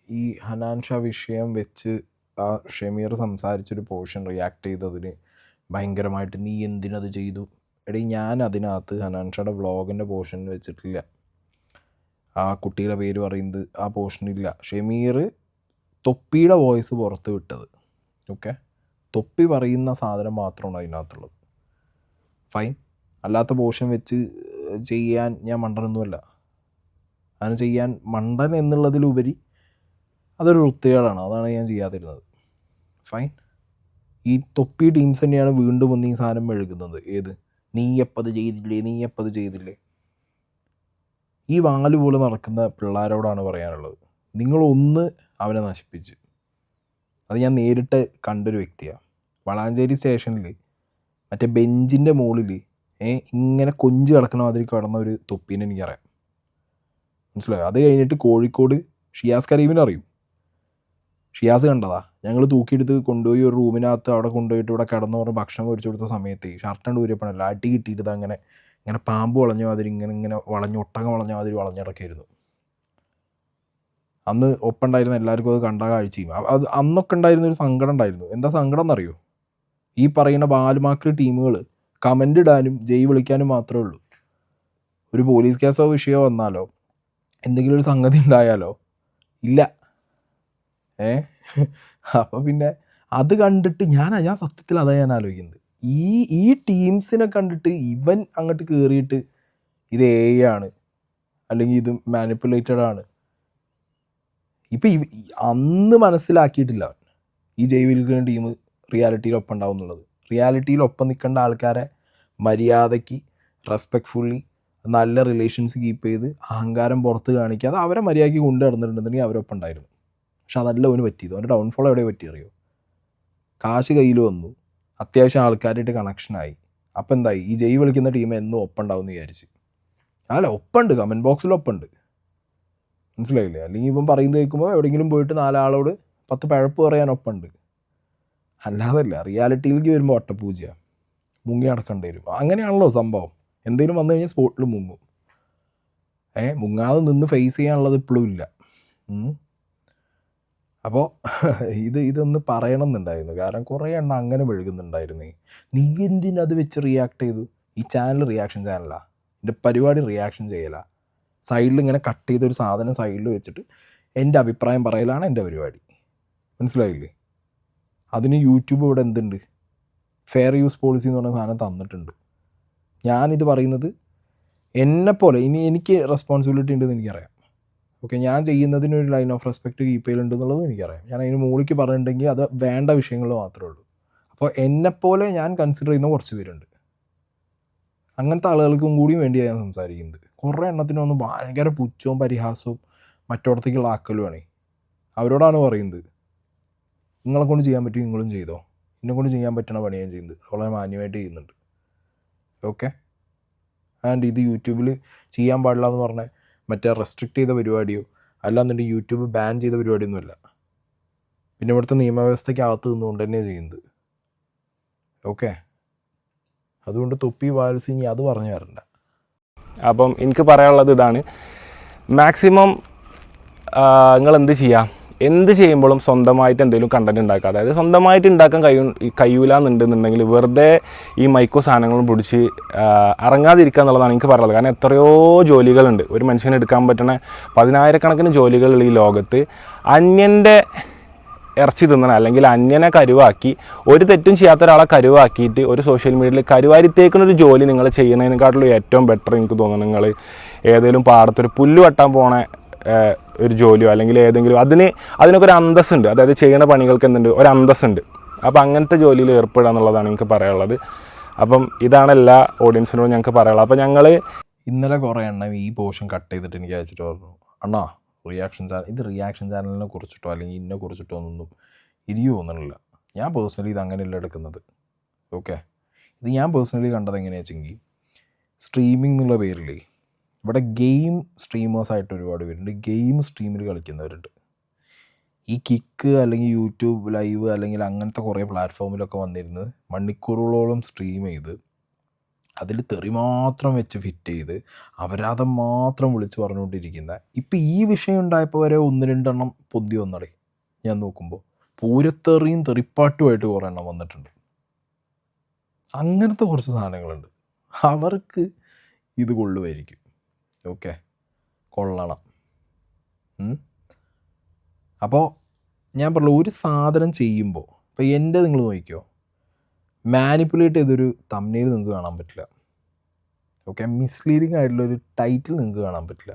ഈ ഹനാൻ ഷാ വിഷയം വെച്ച് ആ ഷമീർ സംസാരിച്ചൊരു പോർഷൻ റിയാക്ട് ചെയ്തതിന് ഭയങ്കരമായിട്ട് നീ എന്തിനത് ചെയ്തു, എടീ ഞാൻ അതിനകത്ത് ഹനാൻ ഷായുടെ വ്ളോഗിൻ്റെ പോർഷൻ വെച്ചിട്ടില്ല, ആ കുട്ടിയുടെ പേര് പറയുന്നത് ആ പോർഷനില്ല. ഷമീർ തൊപ്പിയുടെ വോയിസ് പുറത്ത് വിട്ടത്, ഓക്കെ, തൊപ്പി പറയുന്ന സാധനം മാത്രമാണ് അതിനകത്തുള്ളത്. ഫൈൻ, അല്ലാത്ത പോർഷൻ വെച്ച് ചെയ്യാൻ ഞാൻ മണ്ടനൊന്നുമല്ല. അങ്ങനെ ചെയ്യാൻ മണ്ടൻ എന്നുള്ളതിലുപരി അതൊരു വൃത്തികേടാണ്, അതാണ് ഞാൻ ചെയ്യാതിരുന്നത്. ഫൈൻ, ഈ തൊപ്പി ടീംസ് തന്നെയാണ് വീണ്ടും വന്ന് ഈ സാധനം മെഴുകുന്നത്. ഏത് നീ എപ്പത് ചെയ്തില്ലേ, നീ എപ്പത് ചെയ്തില്ലേ. ഈ വാല് പോലെ നടക്കുന്ന പിള്ളേരോടാണ് പറയാനുള്ളത്, നിങ്ങളൊന്ന് അവനെ നശിപ്പിച്ച്. അത് ഞാൻ നേരിട്ട് കണ്ടൊരു വ്യക്തിയാണ്. വളാഞ്ചേരി സ്റ്റേഷനിൽ മറ്റേ ബെഞ്ചിൻ്റെ മുകളിൽ ഇങ്ങനെ കൊഞ്ച് കിടക്കണ മാതിരി കിടന്ന ഒരു തൊപ്പീനെ എനിക്കറിയാം, മനസ്സിലായോ? അത് കഴിഞ്ഞിട്ട് കോഴിക്കോട് ഷിയാസ് കരീമിനെ അറിയും. ഷിയാസ് കണ്ടതാ, ഞങ്ങൾ തൂക്കിയെടുത്ത് കൊണ്ടുപോയി ഒരു റൂമിനകത്ത് അവിടെ കൊണ്ടുപോയിട്ട് ഇവിടെ കിടന്നു പറഞ്ഞ് ഭക്ഷണം മേടിച്ചു കൊടുത്ത സമയത്ത് ഷർട്ടണ്ട് ഊരിയപ്പോഴല്ല അടി കിട്ടിയിട്ട് അങ്ങനെ ഇങ്ങനെ പാമ്പ് വളഞ്ഞ മാതിരി ഇങ്ങനെ വളഞ്ഞ് ഒട്ടകം വളഞ്ഞ മാതിരി വളഞ്ഞിടക്കായിരുന്നു. അന്ന് ഒപ്പുണ്ടായിരുന്ന എല്ലാവർക്കും അത് കണ്ട കാഴ്ചയും അത് അന്നൊക്കെ ഉണ്ടായിരുന്നൊരു സങ്കടം ഉണ്ടായിരുന്നു. എന്താ സങ്കടം എന്നറിയോ? ഈ പറയുന്ന ബാലുമാക്രി ടീമുകൾ കമൻ്റ് ഇടാനും ജയ് വിളിക്കാനും മാത്രമേ ഉള്ളൂ. ഒരു പോലീസ് കേസോ വിഷയമോ വന്നാലോ എന്തെങ്കിലും ഒരു സംഗതി ഉണ്ടായാലോ ഇല്ല. അപ്പോൾ പിന്നെ അത് കണ്ടിട്ട് ഞാൻ സത്യത്തിൽ അതാ ഞാൻ ആലോചിക്കുന്നത്. ഈ ടീംസിനെ കണ്ടിട്ട് ഇവൻ അങ്ങോട്ട് കയറിയിട്ട് ഇത് AI ആണ് അല്ലെങ്കിൽ ഇത് മാനിപ്പുലേറ്റഡ് ആണ്. ഇപ്പം അന്ന് മനസ്സിലാക്കിയിട്ടില്ല അവൻ ഈ ജയ് വിൽക്കുന്ന ടീം റിയാലിറ്റിയിൽ ഒപ്പം ഉണ്ടാവും എന്നുള്ളത്. റിയാലിറ്റിയിൽ ഒപ്പം നിൽക്കേണ്ട ആൾക്കാരെ മര്യാദയ്ക്ക് റെസ്പെക്റ്റ്ഫുള്ളി നല്ല റിലേഷൻസ് കീപ്പ് ചെയ്ത് അഹങ്കാരം പുറത്ത് കാണിക്കാതെ അവരെ മര്യാദയ്ക്ക് കൊണ്ടു നടന്നിട്ടുണ്ടെങ്കിൽ അവരൊപ്പം ഉണ്ടായിരുന്നു. പക്ഷെ അതല്ല അവന് പറ്റിയത്. അവൻ്റെ ഡൗൺഫോൾ എവിടെ പറ്റി അറിയോ? കാശ് കയ്യിൽ വന്നു, അത്യാവശ്യം ആൾക്കാരായിട്ട് കണക്ഷനായി. അപ്പം എന്തായി? ഈ ജയ് വിളിക്കുന്ന ടീം എന്നും ഒപ്പം ഉണ്ടാവും എന്ന് വിചാരിച്ച്. അല്ല, ഒപ്പമുണ്ട്, കമൻറ്റ് ബോക്സിൽ ഒപ്പമുണ്ട്, മനസ്സിലായില്ലേ? അല്ലെങ്കിൽ ഇപ്പം പറയുന്നത് കേൾക്കുമ്പോൾ എവിടെയെങ്കിലും പോയിട്ട് 4 ആളോട് 10 പഴപ്പ് പറയാൻ ഒപ്പമുണ്ട്. അല്ലാതല്ല, റിയാലിറ്റിയിലേക്ക് വരുമ്പോൾ ഒട്ടപ്പൂജ മുങ്ങി നടക്കേണ്ടി വരും. അങ്ങനെയാണല്ലോ സംഭവം. എന്തെങ്കിലും വന്നു കഴിഞ്ഞാൽ സ്പോട്ടിൽ മുങ്ങും. മുങ്ങാതെ നിന്ന് ഫേസ് ചെയ്യാനുള്ളത് ഇപ്പോഴും ഇല്ല. അപ്പോൾ ഇതൊന്ന് പറയണം എന്നുണ്ടായിരുന്നു. കാരണം കുറേ എണ്ണം അങ്ങനെ മെഴുകുന്നുണ്ടായിരുന്നേ. നീ എന്തിനത് വെച്ച് റിയാക്ട് ചെയ്തു? ഈ ചാനൽ റിയാക്ഷൻ ചാനലാണ്, എൻ്റെ പരിപാടി റിയാക്ഷൻ ചെയ്യലാണ്. സൈഡിൽ ഇങ്ങനെ കട്ട് ചെയ്തൊരു സാധനം സൈഡിൽ വെച്ചിട്ട് എൻ്റെ അഭിപ്രായം പറയലാണ് എൻ്റെ പരിപാടി, മനസ്സിലായില്ലേ? അതിന് യൂട്യൂബ് ഇവിടെ എന്തുണ്ട്? ഫെയർ യൂസ് പോളിസി എന്ന് പറഞ്ഞ സാധനം തന്നിട്ടുണ്ട്. ഞാനിത് പറയുന്നത് എന്നെപ്പോലെ എനിക്ക് റെസ്പോൺസിബിലിറ്റി ഉണ്ടെന്ന് എനിക്കറിയാം. ഓക്കെ, ഞാൻ ചെയ്യുന്നതിനൊരു ലൈൻ ഓഫ് റെസ്പെക്റ്റ് കീപ്പ് ചെയ്യലുണ്ടെന്നുള്ളതും എനിക്കറിയാം. ഞാൻ അതിന് മുകളിലേക്ക് പറഞ്ഞിട്ടുണ്ടെങ്കിൽ അത് വേണ്ട വിഷയങ്ങൾ മാത്രമേ ഉള്ളൂ. അപ്പോൾ എന്നെപ്പോലെ ഞാൻ കൺസിഡർ ചെയ്യുന്ന കുറച്ച് പേരുണ്ട്. അങ്ങനത്തെ ആളുകൾക്കും കൂടി വേണ്ടിയാണ് ഞാൻ സംസാരിക്കുന്നത്. കുറേ എണ്ണത്തിനൊന്നും ഭയങ്കര പുച്ഛവും പരിഹാസവും മറ്റോടത്തേക്കുള്ള ആക്കലുമാണ്. അവരോടാണ് പറയുന്നത്, നിങ്ങളെ കൊണ്ട് ചെയ്യാൻ പറ്റും നിങ്ങളും ചെയ്തോ, എന്നെ കൊണ്ട് ചെയ്യാൻ പറ്റണ പണി ഞാൻ ചെയ്യുന്നത് വളരെ മാന്യമായിട്ട് ചെയ്യുന്നുണ്ട്. ഓക്കെ, ആൻഡ് ഇത് യൂട്യൂബിൽ ചെയ്യാൻ പാടില്ല എന്ന് പറഞ്ഞാൽ മറ്റേ റെസ്ട്രിക്റ്റ് ചെയ്ത പരിപാടിയോ അല്ലാന്നുണ്ടെങ്കിൽ യൂട്യൂബ് ബാൻ ചെയ്ത പരിപാടിയൊന്നുമല്ല. പിന്നെ ഇവിടുത്തെ നിയമവ്യവസ്ഥയ്ക്കകത്ത് നിന്നുകൊണ്ട് തന്നെയാണ് ചെയ്യുന്നത്. ഓക്കെ, അതുകൊണ്ട് തൊപ്പി വാൽസി ഇനി അത് പറഞ്ഞു തരണ്ട. അപ്പം എനിക്ക് പറയാനുള്ളത് ഇതാണ്, മാക്സിമം നിങ്ങൾ എന്ത് ചെയ്യുമ്പോഴും സ്വന്തമായിട്ട് എന്തെങ്കിലും കണ്ടൻറ് ഉണ്ടാക്കുക. അതായത് സ്വന്തമായിട്ട് ഉണ്ടാക്കാൻ കഴിയൂല എന്നുണ്ടെന്നുണ്ടെങ്കിൽ വെറുതെ ഈ മൈക്കോ സാധനങ്ങളും പിടിച്ച് ഇറങ്ങാതിരിക്കുക എന്നുള്ളതാണ് എനിക്ക് പറയാനുള്ളത്. കാരണം എത്രയോ ജോലികളുണ്ട്, ഒരു മനുഷ്യന് എടുക്കാൻ പറ്റുന്ന 10,000-കണക്കിന് ജോലികളുള്ള ഈ ലോകത്ത് അന്യൻ്റെ ഇറച്ചി തിന്നണം, അല്ലെങ്കിൽ അന്യനെ കരുവാക്കി ഒരു തെറ്റും ചെയ്യാത്ത ഒരാളെ കരുവാക്കിയിട്ട് ഒരു സോഷ്യൽ മീഡിയയിൽ കരുവാരിത്തേക്കുന്നൊരു ജോലി നിങ്ങൾ ചെയ്യുന്നതിനെക്കാട്ടിലും ഏറ്റവും ബെറ്റർ എനിക്ക് തോന്നുന്നു നിങ്ങൾ ഏതെങ്കിലും പാടത്തൊരു പുല്ല് വെട്ടാൻ പോണ ഒരു ജോലിയോ അല്ലെങ്കിൽ ഏതെങ്കിലും അതിനൊക്കെ ഒരു അന്തസ്സുണ്ട്. അതായത് ചെയ്യുന്ന പണികൾക്ക് എന്തുണ്ട്, ഒരു അന്തസ്സുണ്ട്. അപ്പോൾ അങ്ങനത്തെ ജോലിയിൽ ഏർപ്പെടുക എന്നുള്ളതാണ് എനിക്ക് പറയാനുള്ളത്. അപ്പം ഇതാണ് എല്ലാ ഓഡിയൻസിനോടും ഞങ്ങൾക്ക് പറയാനുള്ളത്. അപ്പോൾ ഞങ്ങൾ ഇന്നലെ കുറേ എണ്ണം ഈ പോർഷൻ കട്ട് ചെയ്തിട്ട് എനിക്ക് അയച്ചിട്ട് പറഞ്ഞു, അണ്ണാ റിയാക്ഷൻ ചാനൽ, ഇത് റിയാക്ഷൻ ചാനലിനെ കുറിച്ചിട്ടോ അല്ലെങ്കിൽ ഇന്നെ കുറിച്ചിട്ടോ ഒന്നും എനിക്ക് തോന്നണില്ല. ഞാൻ പേഴ്സണലി ഇത് അങ്ങനെയല്ല എടുക്കുന്നത്. ഓക്കെ, ഇത് ഞാൻ പേഴ്സണലി കണ്ടത് എങ്ങനെയാണെന്ന് വെച്ചെങ്കിൽ, സ്ട്രീമിംഗ് എന്നുള്ള പേരിൽ ഇവിടെ ഗെയിം സ്ട്രീമേഴ്സായിട്ട് ഒരുപാട് പേരുണ്ട്, ഗെയിം സ്ട്രീമിൽ കളിക്കുന്നവരുണ്ട്. ഈ കിക്ക് അല്ലെങ്കിൽ യൂട്യൂബ് ലൈവ് അല്ലെങ്കിൽ അങ്ങനത്തെ കുറേ പ്ലാറ്റ്ഫോമിലൊക്കെ വന്നിരുന്ന് മണിക്കൂറുകളോളം സ്ട്രീം ചെയ്ത് അതിൽ തെറി മാത്രം വെച്ച് ഫിറ്റ് ചെയ്ത് അപരാധം മാത്രം വിളിച്ച് പറഞ്ഞുകൊണ്ടിരിക്കുന്ന, ഇപ്പം ഈ വിഷയം ഉണ്ടായപ്പോൾ വരെ 1-2 എണ്ണം പൊന്തി വന്നടേ. ഞാൻ നോക്കുമ്പോൾ പൂരത്തെറിയും തെറിപ്പാട്ടുമായിട്ട് കുറേ എണ്ണം വന്നിട്ടുണ്ട്. അങ്ങനത്തെ കുറച്ച് സാധനങ്ങളുണ്ട്. അവർക്ക് ഇത് കൊള്ളുമായിരിക്കും. ഓക്കെ, കൊള്ളണം. അപ്പോൾ ഞാൻ പറഞ്ഞു, ഒരു സാധനം ചെയ്യുമ്പോൾ ഇപ്പോൾ എൻ്റെ നിങ്ങൾ നോക്കിക്കോ, മാനിപ്പുലേറ്റ് ചെയ്തൊരു തംബ്നെയിൽ നിങ്ങൾക്ക് കാണാൻ പറ്റില്ല. ഓക്കെ, മിസ്ലീഡിങ് ആയിട്ടുള്ളൊരു ടൈറ്റിൽ നിങ്ങൾക്ക് കാണാൻ പറ്റില്ല.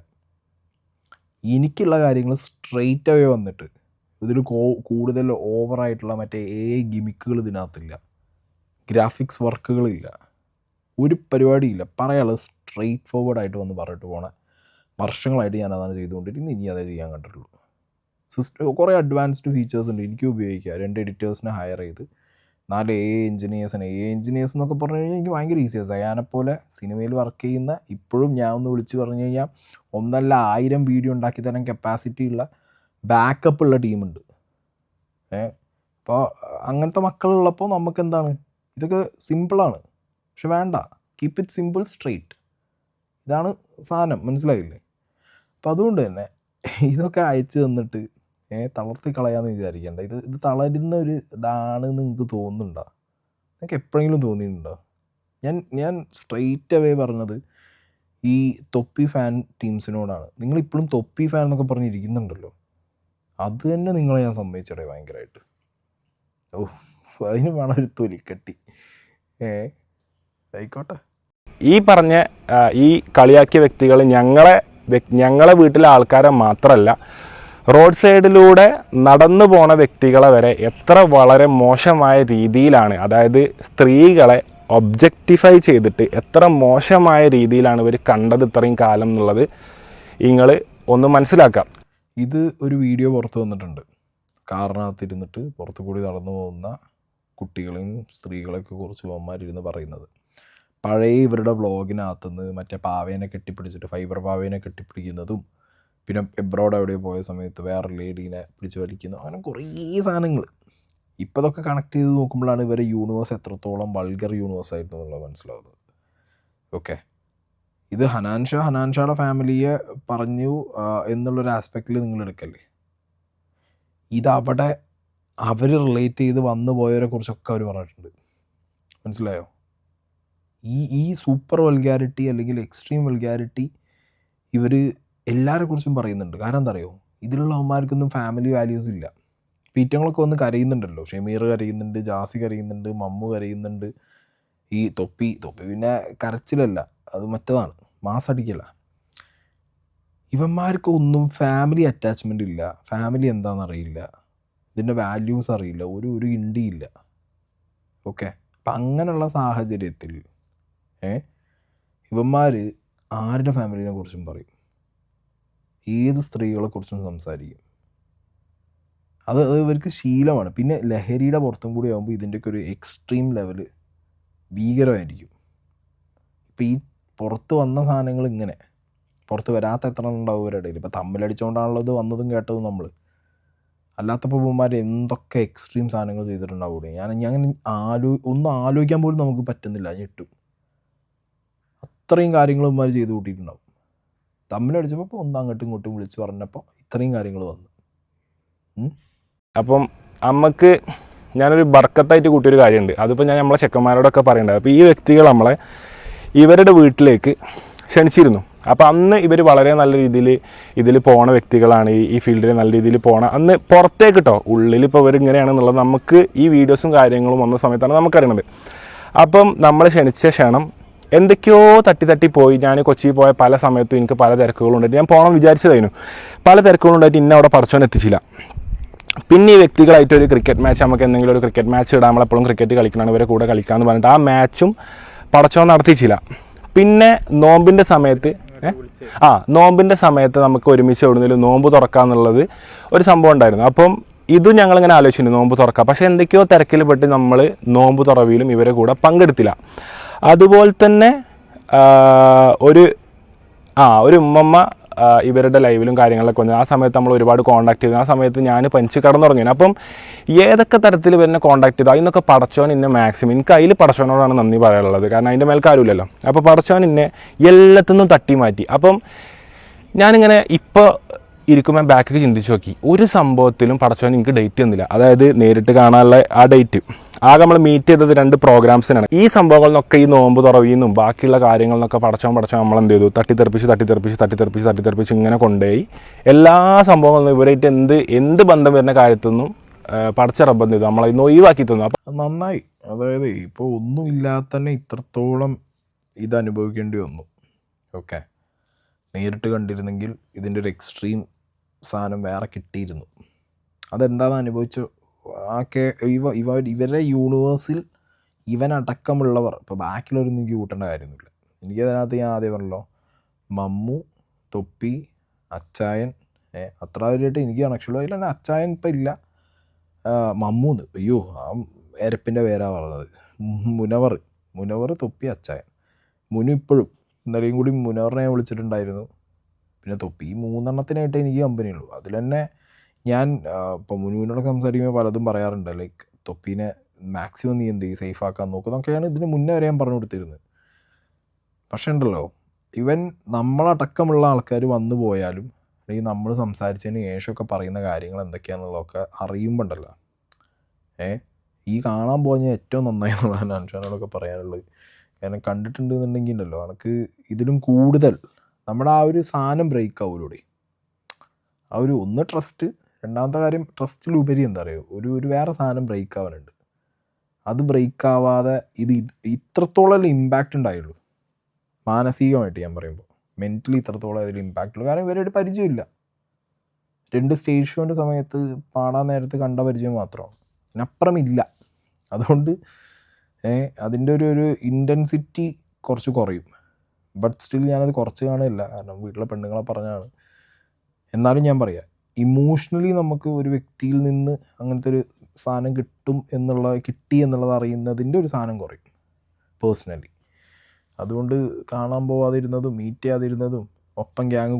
എനിക്കുള്ള കാര്യങ്ങൾ സ്ട്രെയിറ്റ് അവേ വന്നിട്ട് ഇതിൽ കൂടുതൽ ഓവറായിട്ടുള്ള മറ്റേ ഗിമിക്കുകൾ ഇതിനകത്തില്ല, ഗ്രാഫിക്സ് വർക്കുകളില്ല, ഒരു പരിപാടിയില്ല. പറയാനുള്ളത് സ്ട്രെയിറ്റ് ഫോർവേഡായിട്ട് വന്ന് പറഞ്ഞിട്ട് പോണ വർഷങ്ങളായിട്ട് ഞാൻ അതാണ് ചെയ്തുകൊണ്ടിരിക്കുന്നത്. ഇനി അതേ ചെയ്യാൻ കണ്ടിട്ടുള്ളൂ. കുറേ അഡ്വാൻസ്ഡ് ഫീച്ചേഴ്സ് ഉണ്ട്, എനിക്ക് ഉപയോഗിക്കുക. 2 എഡിറ്റേഴ്സിനെ ഹയർ ചെയ്ത് 4 എഞ്ചിനീയേഴ്സ് എന്നൊക്കെ പറഞ്ഞു കഴിഞ്ഞാൽ എനിക്ക് ഭയങ്കര ഈസിയാണ്. സയാനെപ്പോലെ സിനിമയിൽ വർക്ക് ചെയ്യുന്ന, ഇപ്പോഴും ഞാൻ ഒന്ന് വിളിച്ച് പറഞ്ഞു കഴിഞ്ഞാൽ 1,1000 വീഡിയോ ഉണ്ടാക്കി തരാൻ കപ്പാസിറ്റി ഉള്ള ബാക്കപ്പ് ഉള്ള ടീമുണ്ട്. അപ്പോൾ അങ്ങനത്തെ മക്കളുള്ളപ്പോൾ നമുക്ക് എന്താണ്, ഇതൊക്കെ സിമ്പിളാണ്. പക്ഷെ വേണ്ട, കീപ്പ് ഇറ്റ് സിമ്പിൾ, സ്ട്രെയിറ്റ്. ഇതാണ് സാധനം, മനസ്സിലായില്ലേ? അപ്പോൾ അതുകൊണ്ട് തന്നെ ഇതൊക്കെ അയച്ചു തന്നിട്ട് തളർത്തി കളയാമെന്ന് വിചാരിക്കേണ്ട. ഇത് തളരുന്ന ഒരു ഇതാണെന്ന് നിങ്ങൾക്ക് തോന്നുന്നുണ്ടോ? നിങ്ങൾക്ക് എപ്പോഴെങ്കിലും തോന്നിയിട്ടുണ്ടോ? ഞാൻ സ്ട്രെയിറ്റ് അവേ പറഞ്ഞത് ഈ തൊപ്പി ഫാൻ ടീംസിനോടാണ്. നിങ്ങളിപ്പോഴും തൊപ്പി ഫാൻ എന്നൊക്കെ പറഞ്ഞിരിക്കുന്നുണ്ടല്ലോ, അത് തന്നെ നിങ്ങളെ ഞാൻ സമ്മതിച്ചടേ ഭയങ്കരമായിട്ട്. അതിന് വേണം ഒരു തൊലിക്കട്ടി. ആയിക്കോട്ടെ. ഈ പറഞ്ഞ ഈ കളിയാക്കിയ വ്യക്തികൾ ഞങ്ങളെ വീട്ടിലെ ആൾക്കാരെ മാത്രമല്ല, റോഡ് സൈഡിലൂടെ നടന്നു പോണ വ്യക്തികളെ വരെ വളരെ മോശമായ രീതിയിലാണ്, അതായത് സ്ത്രീകളെ ഒബ്ജക്റ്റിഫൈ ചെയ്തിട്ട് എത്ര മോശമായ രീതിയിലാണ് ഇവർ കണ്ടത് ഇത്രയും കാലം എന്നുള്ളത് നിങ്ങൾ ഒന്ന് മനസ്സിലാക്കാം. ഇത് ഒരു വീഡിയോ പുറത്ത് വന്നിട്ടുണ്ട്. കാറിനകത്തിരുന്നിട്ട് പുറത്തു കൂടി നടന്നു പോകുന്ന കുട്ടികളെയും സ്ത്രീകളെയൊക്കെ കുറിച്ച് അവന്മാരിരുന്ന് പറയുന്നത്. പഴയ ഇവരുടെ വ്ളോഗിനകത്തുനിന്ന് മറ്റേ പാവേനെ കെട്ടിപ്പിടിച്ചിട്ട് ഫൈബർ പാവേനെ കെട്ടിപ്പിടിക്കുന്നതും പിന്നെ എബ്രോഡ് എവിടെയോ പോയ സമയത്ത് വേറെ ലേഡീനെ പിടിച്ച് വലിക്കുന്നു, അങ്ങനെ കുറേ സാധനങ്ങൾ. ഇപ്പോൾ ഇതൊക്കെ കണക്ട് ചെയ്ത് നോക്കുമ്പോഴാണ് ഇവരെ യൂണിവേഴ്സ് എത്രത്തോളം വൾഗർ യൂണിവേഴ്സ് ആയിരുന്നു എന്നുള്ളത് മനസ്സിലാവുന്നത്. ഓക്കെ, ഇത് ഹനാൻഷായുടെ ഫാമിലിയെ പറഞ്ഞു എന്നുള്ളൊരു ആസ്പെക്റ്റിൽ നിങ്ങൾ എടുക്കല്ലേ. ഇതവിടെ അവർ റിലേറ്റ് ചെയ്ത് വന്നു പോയവരെ കുറിച്ചൊക്കെ അവർ പറഞ്ഞിട്ടുണ്ട്. മനസ്സിലായോ? ഈ സൂപ്പർ വൾഗാരിറ്റി അല്ലെങ്കിൽ എക്സ്ട്രീം വൾഗാരിറ്റി ഇവർ എല്ലാവരെ കുറിച്ചും പറയുന്നുണ്ട്. കാരണം എന്താ അറിയോ, ഇതിലുള്ള അവന്മാർക്കൊന്നും ഫാമിലി വാല്യൂസ് ഇല്ല. പീറ്റങ്ങളൊക്കെ വന്ന് കരയുന്നുണ്ടല്ലോ. ഷമീർ കരയുന്നുണ്ട്, ജാസി കരയുന്നുണ്ട്, മമ്മു കരയുന്നുണ്ട്. ഈ തൊപ്പി പിന്നെ കരച്ചിലല്ല, അത് മറ്റതാണ്, മാസടിക്കല. ഇവന്മാർക്കൊന്നും ഫാമിലി അറ്റാച്ച്മെൻ്റ് ഇല്ല. ഫാമിലി എന്താണെന്നറിയില്ല, ഇതിൻ്റെ വാല്യൂസ് അറിയില്ല, ഒരു ഇണ്ടിയില്ല. ഓക്കെ, അപ്പം അങ്ങനെയുള്ള സാഹചര്യത്തിൽ ഇവന്മാർ ആരുടെ ഫാമിലിനെ കുറിച്ചും പറയും, ഏത് സ്ത്രീകളെക്കുറിച്ചും സംസാരിക്കും. അത് ഇവർക്ക് ശീലമാണ്. പിന്നെ ലഹരിയുടെ പുറത്തും കൂടി ആകുമ്പോൾ ഇതിൻ്റെയൊക്കെ ഒരു എക്സ്ട്രീം ലെവൽ ഭീകരമായിരിക്കും. ഇപ്പം ഈ പുറത്ത് വന്ന സാധനങ്ങൾ ഇങ്ങനെ പുറത്ത് വരാത്ത എത്ര ഉണ്ടാവും ഇവരുടെ ഇടയിൽ. ഇപ്പം തമ്മിലടിച്ചുകൊണ്ടാണല്ലോ ഇത് വന്നതും കേട്ടതും നമ്മൾ. അല്ലാത്തപ്പോൾ ഇവന്മാർ എന്തൊക്കെ എക്സ്ട്രീം സാധനങ്ങൾ ചെയ്തിട്ടുണ്ടാവും. ഞാൻ ഒന്നും ആലോചിക്കാൻ പോലും നമുക്ക് പറ്റുന്നില്ല, ഞെട്ടും. അത്രയും കാര്യങ്ങൾ ഇവന്മാർ ചെയ്ത് കൂട്ടിയിട്ടുണ്ടാവും. തമ്മിലടിച്ചപ്പോൾ ഒന്ന് അങ്ങോട്ടും ഇങ്ങോട്ടും വിളിച്ച് പറഞ്ഞപ്പോൾ ഇത്രയും കാര്യങ്ങൾ വന്നു. അപ്പം അമ്മക്ക് ഞാനൊരു ബർക്കത്തായിട്ട് കൂട്ടിയൊരു കാര്യമുണ്ട്. അതിപ്പോൾ ഞാൻ നമ്മളെ ചെക്കന്മാരോടൊക്കെ പറയേണ്ടത്. അപ്പോൾ ഈ വ്യക്തികൾ നമ്മളെ ഇവരുടെ വീട്ടിലേക്ക് ക്ഷണിച്ചിരുന്നു. അപ്പോൾ അന്ന് ഇവർ വളരെ നല്ല രീതിയിൽ ഇതിൽ പോണ വ്യക്തികളാണ്, ഈ ഫീൽഡിൽ നല്ല രീതിയിൽ പോണ. അന്ന് പുറത്തേക്ക് കേട്ടോ, ഉള്ളിൽ ഇപ്പോൾ ഇവർ ഇങ്ങനെയാണെന്നുള്ളത് നമുക്ക് ഈ വീഡിയോസും കാര്യങ്ങളും വന്ന സമയത്താണ് നമുക്കറിയണത്. അപ്പം നമ്മൾ ക്ഷണിച്ച ക്ഷണം എന്തൊക്കെയോ തട്ടി പോയി. ഞാൻ കൊച്ചിയിൽ പോയ പല സമയത്തും എനിക്ക് പല തിരക്കുകളുണ്ടായിട്ട് ഞാൻ പോകണം വിചാരിച്ചതായിരുന്നു. പല തിരക്കുകളുണ്ടായിട്ട് ഇന്നെ അവിടെ പറിച്ചോൻ എത്തിച്ചില്ല. പിന്നെ ഈ വ്യക്തികളായിട്ട് ഒരു ക്രിക്കറ്റ് മാച്ച്, നമുക്ക് എന്തെങ്കിലും ഒരു ക്രിക്കറ്റ് മാച്ച് ഇടാൻ, നമ്മളെപ്പോഴും ക്രിക്കറ്റ് കളിക്കണം, ഇവരെ കൂടെ കളിക്കാമെന്ന് പറഞ്ഞിട്ട് ആ മാച്ചും പടച്ചോൻ നടത്തിച്ചില്ല. പിന്നെ നോമ്പിൻ്റെ സമയത്ത് നമുക്ക് ഒരുമിച്ച് എവിടുന്നേലും നോമ്പ് തുറക്കാന്നുള്ളത് ഒരു സംഭവം ഉണ്ടായിരുന്നു. അപ്പം ഇത് ഞങ്ങളിങ്ങനെ ആലോചിച്ചിട്ടുണ്ട്, നോമ്പ് തുറക്കാം. പക്ഷേ എന്തൊക്കെയോ തിരക്കിൽ പെട്ട് നമ്മൾ നോമ്പ് തുറവിയിലും ഇവരെ കൂടെ പങ്കെടുത്തില്ല. അതുപോലെ തന്നെ ഒരു ഉമ്മമ്മ ഇവരുടെ ലൈവിലും കാര്യങ്ങളൊക്കെ വന്നു. ആ സമയത്ത് നമ്മൾ ഒരുപാട് കോൺടാക്ട് ചെയ്തു. ആ സമയത്ത് ഞാൻ പഞ്ച് കടന്നുറങ്ങിയിരുന്നു. അപ്പം ഏതൊക്കെ തരത്തിൽ ഇവരെ കോൺടാക്ട് ചെയ്തു അതിനൊക്കെ പടച്ചോൻ ഇന്നെ മാക്സിമം, എനിക്ക് അതിൽ പടച്ചോനോടാണ് നന്ദി പറയാനുള്ളത്. കാരണം അതിൻ്റെ മേൽക്കാരുമില്ലല്ലോ. അപ്പോൾ പടച്ചോൻ ഇന്നെ എല്ലാത്തിനും തട്ടി മാറ്റി. അപ്പം ഞാനിങ്ങനെ ഇപ്പോൾ ഇരിക്കുമ്പോൾ ബാക്കിലേക്ക് ചിന്തിച്ച് നോക്കി, ഒരു സംഭവത്തിലും പടച്ചോൻ എനിക്ക് ഡേറ്റ് തന്നില്ല. അതായത് നേരിട്ട് കാണാനുള്ള ആ ഡേറ്റ്. ആകെ നമ്മൾ മീറ്റ് ചെയ്തത് 2 പ്രോഗ്രാംസിനാണ്. ഈ സംഭവങ്ങളിൽ നിന്നൊക്കെ, ഈ നോമ്പ് തുറവിന്നും ബാക്കിയുള്ള കാര്യങ്ങളിൽ നിന്നൊക്കെ പടച്ചോൻ നമ്മൾ എന്ത് ചെയ്തു, തട്ടിത്തെറിപ്പിച്ച് ഇങ്ങനെ കൊണ്ടുപോയി എല്ലാ സംഭവങ്ങളും ഇവരായിട്ട് എന്ത് ബന്ധം വരുന്ന കാര്യത്തൊന്നും പടച്ച റബ്ബ് ചെയ്തു നമ്മളെ ഇന്ന് ഒഴിവാക്കി തന്നു. അപ്പം നന്നായി. അതായത് ഇപ്പോൾ ഒന്നുമില്ലാതെ തന്നെ ഇത്രത്തോളം ഇത് അനുഭവിക്കേണ്ടി വന്നു. ഓക്കെ, നേരിട്ട് കണ്ടിരുന്നെങ്കിൽ ഇതിൻ്റെ ഒരു എക്സ്ട്രീം സാധനം വേറെ കിട്ടിയിരുന്നു. അതെന്താണെന്ന് അനുഭവിച്ചു. ഇവരുടെ യൂണിവേഴ്സിൽ ഇവനടക്കമുള്ളവർ, ഇപ്പോൾ ബാക്കിയുള്ളവരൊന്നും എനിക്ക് കൂട്ടേണ്ട കാര്യമൊന്നുമില്ല. എനിക്കതിനകത്ത് ഞാൻ ആദ്യം പറഞ്ഞല്ലോ, മമ്മു, തൊപ്പി, അച്ചായൻ, അത്ര വരെയായിട്ട് എനിക്ക് കണക്ഷനുള്ളൂ. അതിൽ തന്നെ അച്ചായൻ ഇപ്പം ഇല്ല. മമ്മൂന്ന്, അയ്യോ ആ എരപ്പിൻ്റെ പേരാണ് പറഞ്ഞത്, മുനവർ, തൊപ്പി, അച്ചായൻ. മുനു ഇപ്പോഴും ഇന്നലെയും കൂടി മുനവറിനെ ഞാൻ വിളിച്ചിട്ടുണ്ടായിരുന്നു. പിന്നെ തൊപ്പി. ഈ 3 എണ്ണത്തിനായിട്ട് എനിക്ക് കമ്പനിയുള്ളൂ. അതിൽ തന്നെ ഞാൻ ഇപ്പോൾ മുനുവിനോടൊക്കെ സംസാരിക്കുമ്പോൾ പലതും പറയാറുണ്ട്. ലൈക്ക് തൊപ്പീനെ മാക്സിമം നീ എന്ത് ചെയ്യും, സേഫ് ആക്കാൻ നോക്കും എന്നൊക്കെയാണ് ഇതിന് മുന്നേ വരെ ഞാൻ പറഞ്ഞു കൊടുത്തിരുന്നത്. പക്ഷേ ഉണ്ടല്ലോ, ഇവൻ നമ്മളടക്കമുള്ള ആൾക്കാർ വന്നു പോയാലും അല്ലെങ്കിൽ നമ്മൾ സംസാരിച്ചതിന് ശേഷമൊക്കെ പറയുന്ന കാര്യങ്ങൾ എന്തൊക്കെയാണെന്നുള്ളതൊക്കെ അറിയുമ്പോൾ ഉണ്ടല്ലോ, ഈ കാണാൻ പോയ ഏറ്റവും നന്നായി എന്നുള്ളതാണ് അൻഷാനോടൊക്കെ പറയാനുള്ളത്. കാരണം കണ്ടിട്ടുണ്ട് എന്നുണ്ടെങ്കിൽ ഉണ്ടല്ലോ, എനിക്ക് ഇതിലും കൂടുതൽ നമ്മുടെ ആ ഒരു സാധനം ബ്രേക്ക് ആവൂലൂടെ. ആ ഒരു ഒന്ന് ട്രസ്റ്റ്, രണ്ടാമത്തെ കാര്യം ട്രസ്റ്റിലുപരി എന്താ പറയുക, ഒരു വേറെ സാധനം ബ്രേക്ക് ആവാനുണ്ട്. അത് ബ്രേക്ക് ആവാതെ ഇത് ഇത്രത്തോളം ഇമ്പാക്റ്റ് ഉണ്ടായുള്ളൂ മാനസികമായിട്ട്. ഞാൻ പറയുമ്പോൾ മെൻ്റലി ഇത്രത്തോളം അതിൽ ഇമ്പാക്റ്റ് ഉള്ളൂ. കാരണം ഇവരായിട്ട് പരിചയമില്ല. 2 സ്റ്റേജ് ഷോൻ്റെ സമയത്ത് പാടാൻ നേരത്ത് കണ്ട പരിചയം മാത്രമാണ്, അതിനപ്പുറമില്ല. അതുകൊണ്ട് അതിൻ്റെ ഒരു ഇൻറ്റൻസിറ്റി കുറച്ച് കുറയും. ബട്ട് സ്റ്റിൽ ഞാനത് കുറച്ച് കാണില്ല, കാരണം വീട്ടിലെ പെണ്ണുങ്ങളെ പറഞ്ഞാണ്. എന്നാലും ഞാൻ പറയാം, ഇമോഷണലി നമുക്ക് ഒരു വ്യക്തിയിൽ നിന്ന് അങ്ങനത്തെ ഒരു സാധനം കിട്ടി എന്നുള്ളത് അറിയുന്നതിൻ്റെ ഒരു സാധനം കുറയും പേഴ്സണലി. അതുകൊണ്ട് കാണാൻ പോവാതിരുന്നതും മീറ്റ് ചെയ്യാതിരുന്നതും ഒപ്പം ഗ്യാങ്